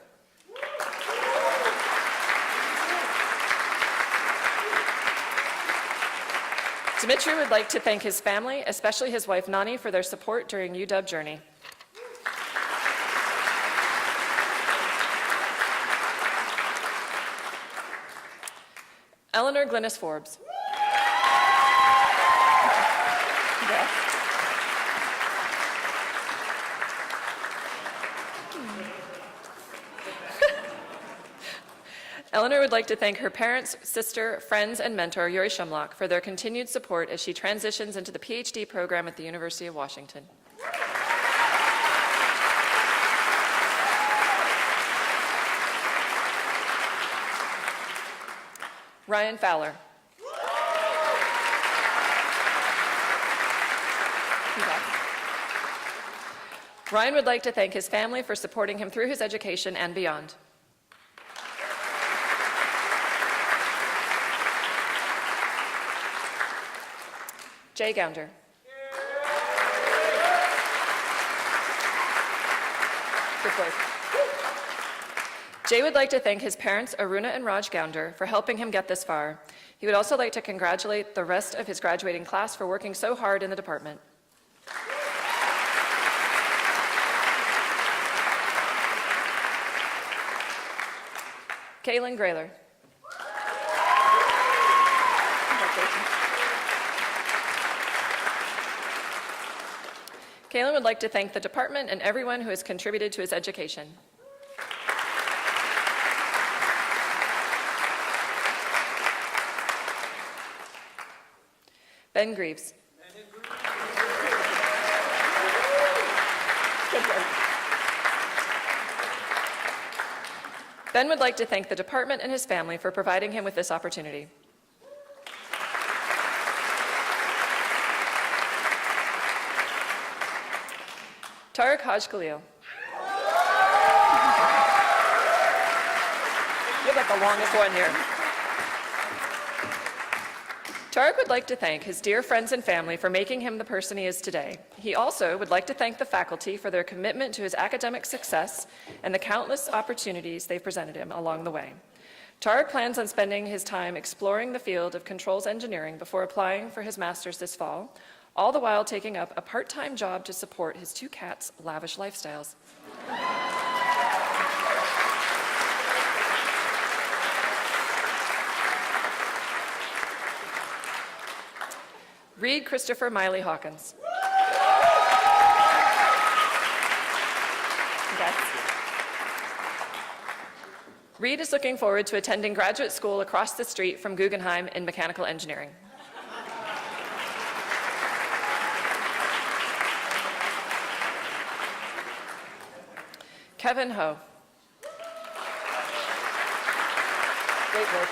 Dimitri would like to thank his family, especially his wife Nani, for their support during UW journey. Eleanor Glynis Forbes. Yes. Eleanor would like to thank her parents, sister, friends, and mentor, Yuri Shumlock, for their continued support as she transitions into the PhD program at the University of Washington. Ryan Fowler. Ryan would like to thank his family for supporting him through his education and beyond. Jay Gounder. Good work. Jay would like to thank his parents, Aruna and Raj Gounder, for helping him get this far. He would also like to congratulate the rest of his graduating class for working so hard in the department. Kaylin Grayler. Kaylin would like to thank the department and everyone who has contributed to his education. Ben Greaves. Good work. Ben would like to thank the department and his family for providing him with this opportunity. Tariq Haj Khalil. You're like the longest one here. Tariq would like to thank his dear friends and family for making him the person he is today. He also would like to thank the faculty for their commitment to his academic success and the countless opportunities they've presented him along the way. Tariq plans on spending his time exploring the field of controls engineering before applying for his master's this fall, all the while taking up a part-time job to support his two cats' lavish lifestyles. Reed Christopher Miley Hawkins. Congrats. Reed is looking forward to attending graduate school across the street from Guggenheim in mechanical engineering. Kevin Ho. Great work.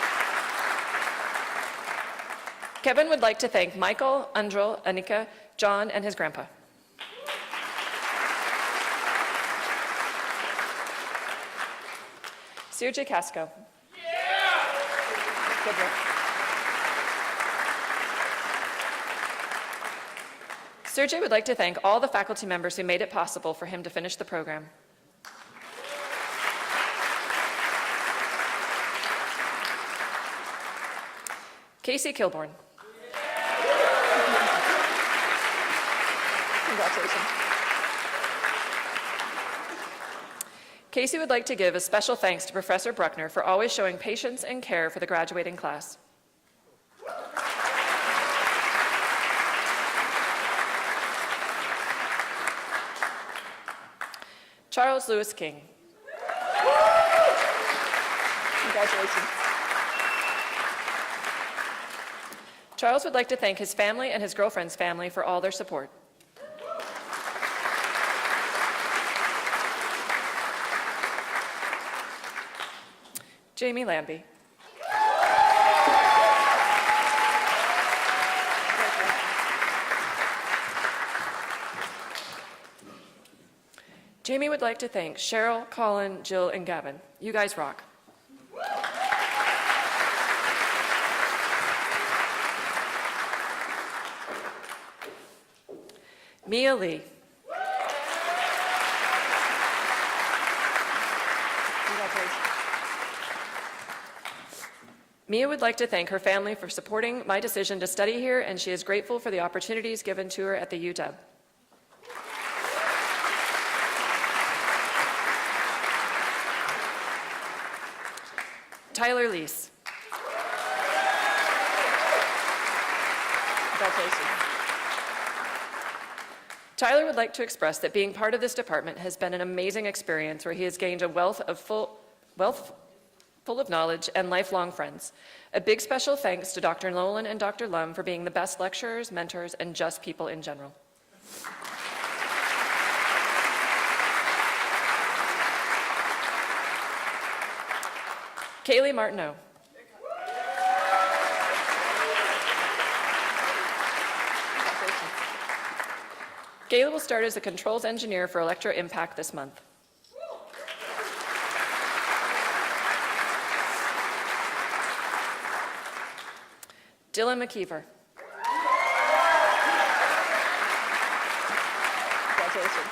Kevin would like to thank Michael, Andrel, Anika, John, and his grandpa. Sergey Casco. Good work. Sergey would like to thank all the faculty members who made it possible for him to finish the program. Casey Kilborn. Congratulations. Casey would like to give a special thanks to Professor Bruckner for always showing patience and care for the graduating class. Charles Lewis King. Congratulations. Charles would like to thank his family and his girlfriend's family for all their support. Jamie Lambie. Jamie would like to thank Cheryl, Colin, Jill, and Gavin. You guys rock. Mia Lee. Congratulations. Mia would like to thank her family for supporting my decision to study here, and she is grateful for the opportunities given to her at the UW. Tyler Lease. Congratulations. Tyler would like to express that being part of this department has been an amazing experience where he has gained a wealth full of knowledge and lifelong friends. A big special thanks to Dr. Nolan and Dr. Lum for being the best lecturers, mentors, and just people in general. Kaylee Martineau. Kayla will start as a controls engineer for Electro Impact this month. Dylan McKeever. Congratulations.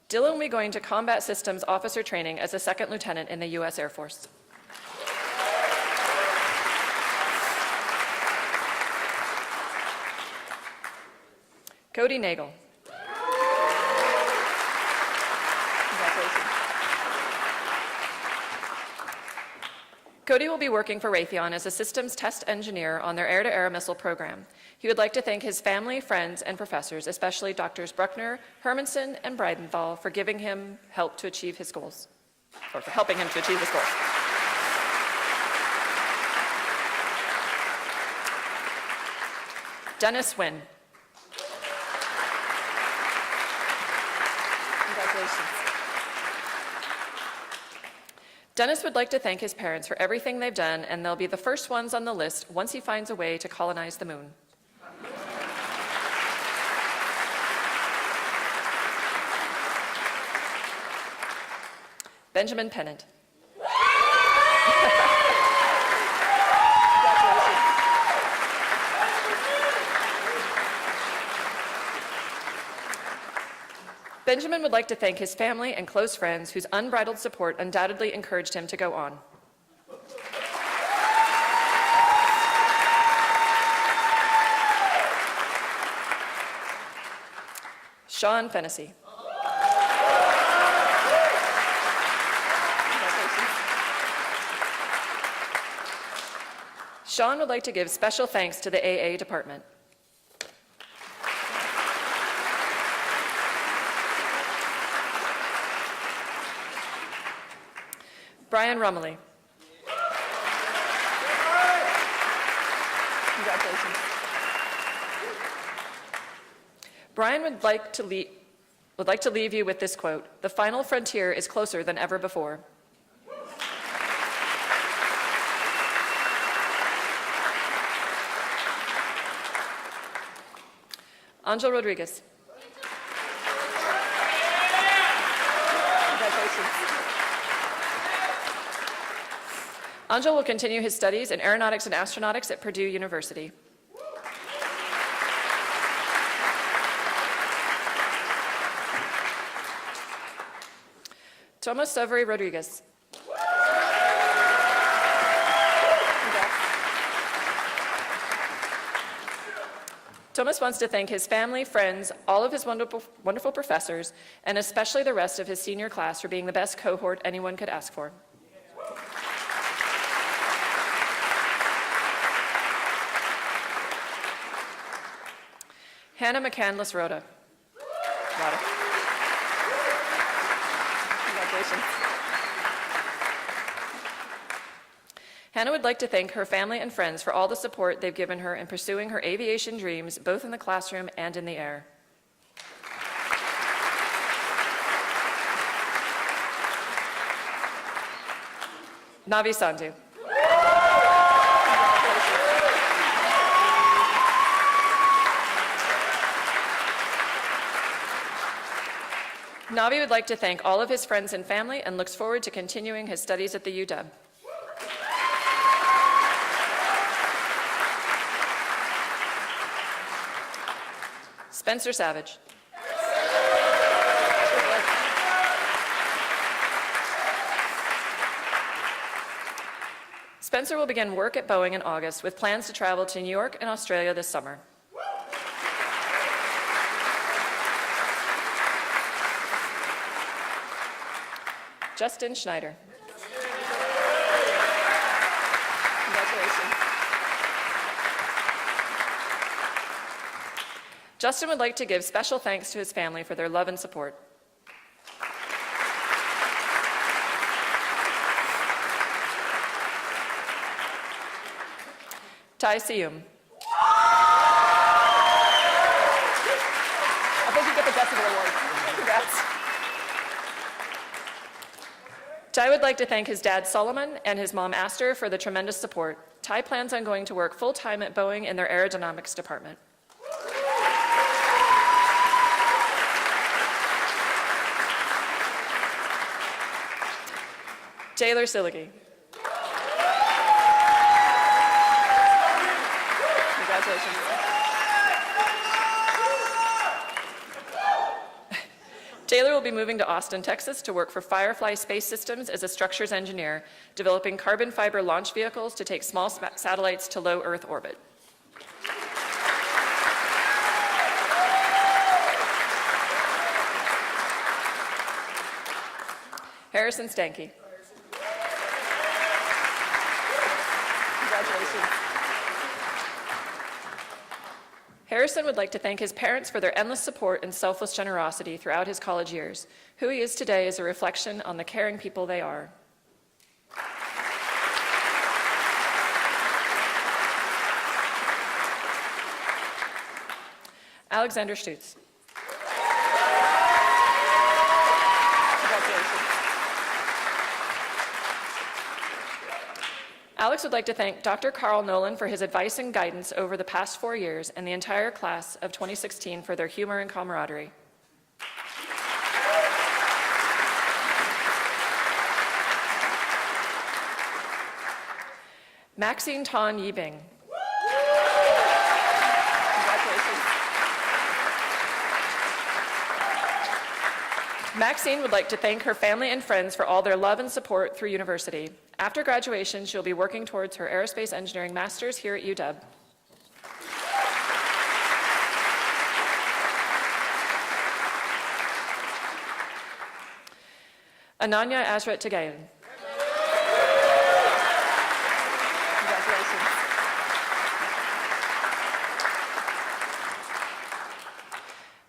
Dylan will be going to Combat Systems Officer Training as a second lieutenant in the U.S. Air Force. Cody Nagel. Congratulations. Cody will be working for Raytheon as a systems test engineer on their air-to-air missile program. He would like to thank his family, friends, and professors, especially Drs. Bruckner, Hermanson, and Breidenthal, for giving him help to achieve his goals, or for helping him to achieve his goals. Dennis Wynn. Congratulations. Dennis would like to thank his parents for everything they've done, and they'll be the first ones on the list once he finds a way to colonize the moon. Benjamin Pennant. Congratulations. Benjamin would like to thank his family and close friends whose unbridled support undoubtedly encouraged him to go on. Sean Fennessy. Sean would like to give special thanks to the AA department. Brian Rumley. Congratulations. Brian would like to lead would like to leave you with this quote: "The final frontier is closer than ever before." Angel Rodriguez. Congratulations. Angel will continue his studies in aeronautics and astronautics at Purdue University. Tomas Severy Rodriguez. Thomas wants to thank his family, friends, all of his wonderful professors, and especially the rest of his senior class for being the best cohort anyone could ask for. Hannah McCandless Rhoda. Congratulations. Hannah would like to thank her family and friends for all the support they've given her in pursuing her aviation dreams, both in the classroom and in the air. Navi Sandhu. Navi would like to thank all of his friends and family and looks forward to continuing his studies at the UW. Spencer Savage. Spencer will begin work at Boeing in August with plans to travel to New York and Australia this summer. Justin Schneider. Congratulations. Justin would like to give special thanks to his family for their love and support. Tai Sium. I think you get the Decibel Award. Congrats. Tai would like to thank his dad Solomon and his mom Aster for the tremendous support. Tai plans on going to work full-time at Boeing in their aerodynamics department. Taylor Silligy. Congratulations. Taylor will be moving to Austin, Texas to work for Firefly Space Systems as a structures engineer, developing carbon fiber launch vehicles to take small satellites to low Earth orbit. Harrison Stanky. Congratulations. Harrison would like to thank his parents for their endless support and selfless generosity throughout his college years. Who he is today is a reflection on the caring people they are. Alexander Stutz. Congratulations. Alex would like to thank Dr. Carl Nolan for his advice and guidance over the past 4 years and the entire class of 2016 for their humor and camaraderie. Maxine Tan Yibing. Congratulations. Maxine would like to thank her family and friends for all their love and support through university. After graduation, she'll be working towards her aerospace engineering master's here at UW. Ananya Azrat Tagayan. Congratulations.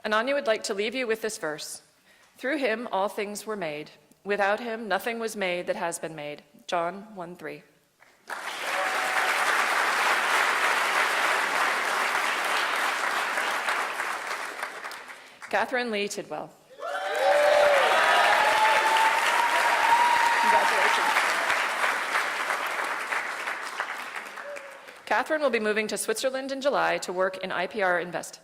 Ananya would like to leave you with this verse. Through him, all things were made. Without him, nothing was made that has been made. John 1:3. Catherine Lee Tidwell. Catherine will be moving to Switzerland in July to work in IPR Invest.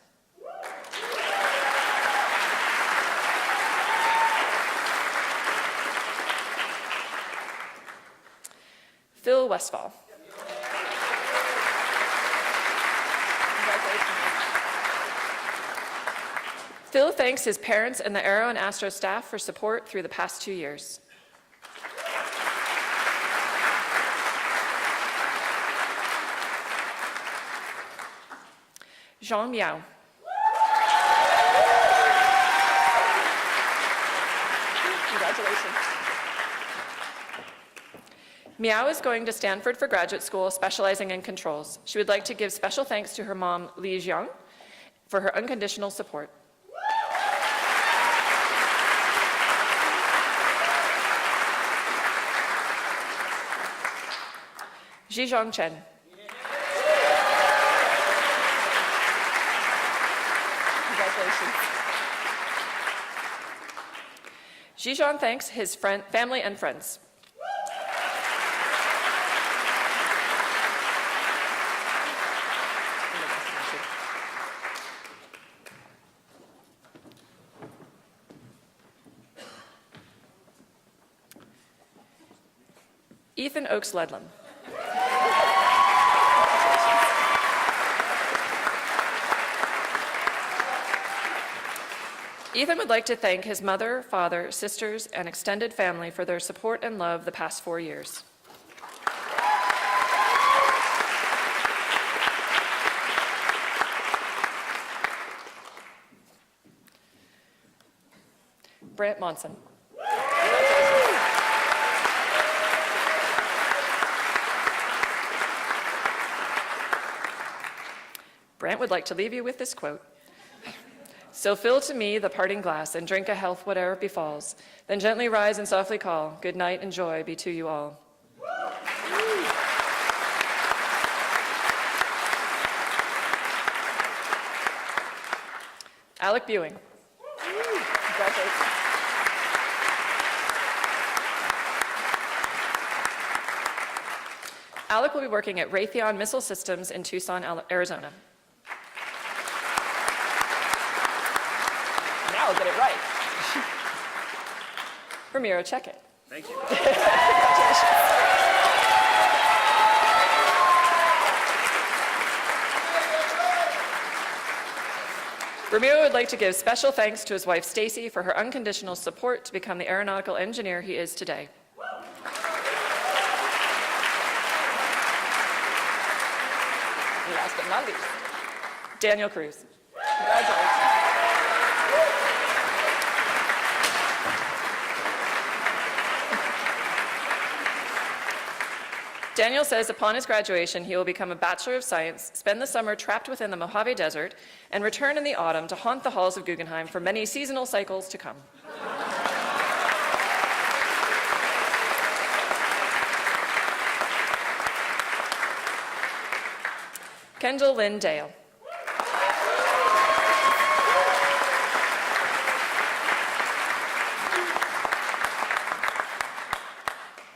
Phil Westfall. Phil thanks his parents and the Aero and Astro staff for support through the past 2 years. Jean Miao. Congratulations. Miao is going to Stanford for graduate school, specializing in controls. She would like to give special thanks to her mom, Li Jiang, for her unconditional support. Zhizhong Chen. Congratulations. Zhizhong thanks his family and friends. Ethan Oakes Ledlam. Ethan would like to thank his mother, father, sisters, and extended family for their support and love the past 4 years. Brant Monson. Brant would like to leave you with this quote. So fill to me the parting glass and drink a health whatever befalls. Then gently rise and softly call, good night and joy be to you all. Alec Buing. Congratulations. Alec will be working at Raytheon Missile Systems in Tucson, Arizona. Now I'll get it right. Ramiro, check it. Thank you. Ramiro would like to give special thanks to his wife Stacy for her unconditional support to become the aeronautical engineer he is today. And last but not least, Daniel Cruz. Congratulations. Daniel says upon his graduation, he will become a Bachelor of Science, spend the summer trapped within the Mojave Desert, and return in the autumn to haunt the halls of Guggenheim for many seasonal cycles to come. Kendall Lynn Dale.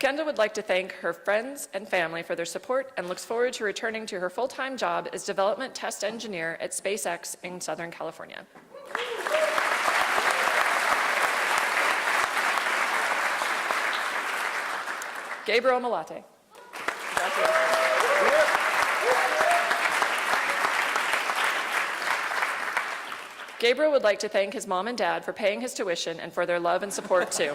Kendall would like to thank her friends and family for their support and looks forward to returning to her full-time job as development test engineer at SpaceX in Southern California. Gabriel Malate. Gabriel would like to thank his mom and dad for paying his tuition and for their love and support too.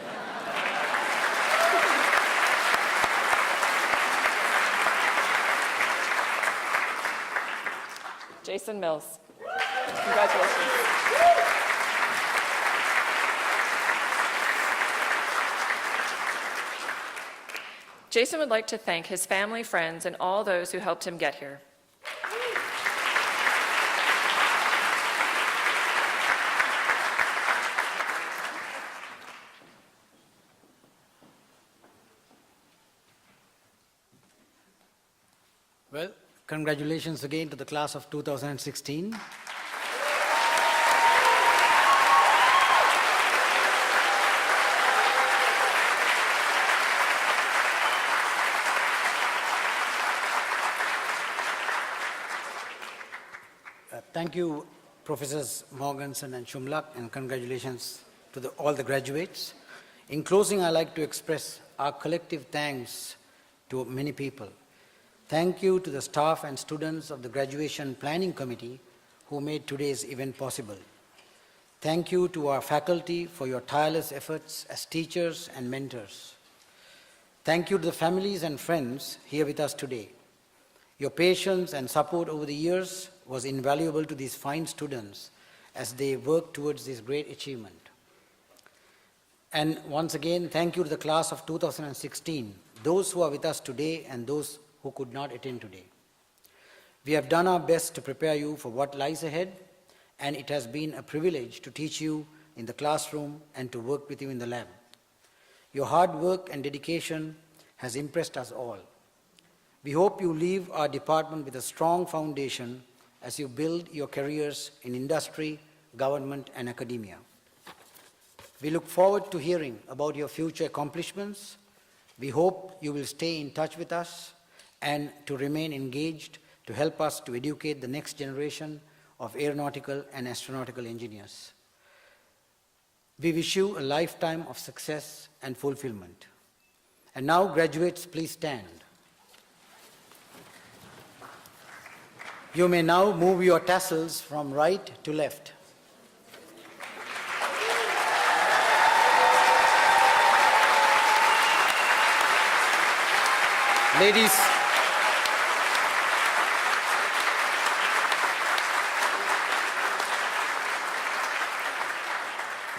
Jason Mills. Congratulations. Jason would like to thank his family, friends, and all those who helped him get here. Well, congratulations again to the class of 2016. Thank you, Professors Morganson and Shumlak, and congratulations to all the graduates. In closing, I'd like to express our collective thanks to many people. Thank you to the staff and students of the Graduation Planning Committee who made today's event possible. Thank you to our faculty for your tireless efforts as teachers and mentors. Thank you to the families and friends here with us today. Your patience and support over the years was invaluable to these fine students as they work towards this great achievement. And once again, thank you to the class of 2016, those who are with us today and those who could not attend today. We have done our best to prepare you for what lies ahead, and it has been a privilege to teach you in the classroom and to work with you in the lab. Your hard work and dedication has impressed us all. We hope you leave our department with a strong foundation as you build your careers in industry, government, and academia. We look forward to hearing about your future accomplishments. We hope you will stay in touch with us and to remain engaged to help us to educate the next generation of aeronautical and astronautical engineers. We wish you a lifetime of success and fulfillment. And now, graduates, please stand. You may now move your tassels from right to left.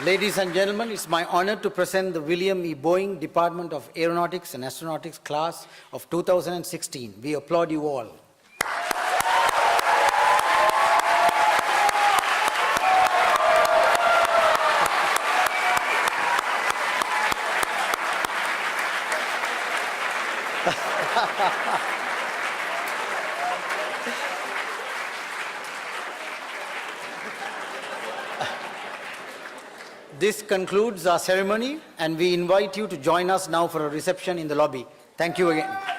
Ladies and gentlemen, it's my honor to present the William E. Boeing Department of Aeronautics and Astronautics class of 2016. We applaud you all. This concludes our ceremony, and we invite you to join us now for a reception in the lobby. Thank you again.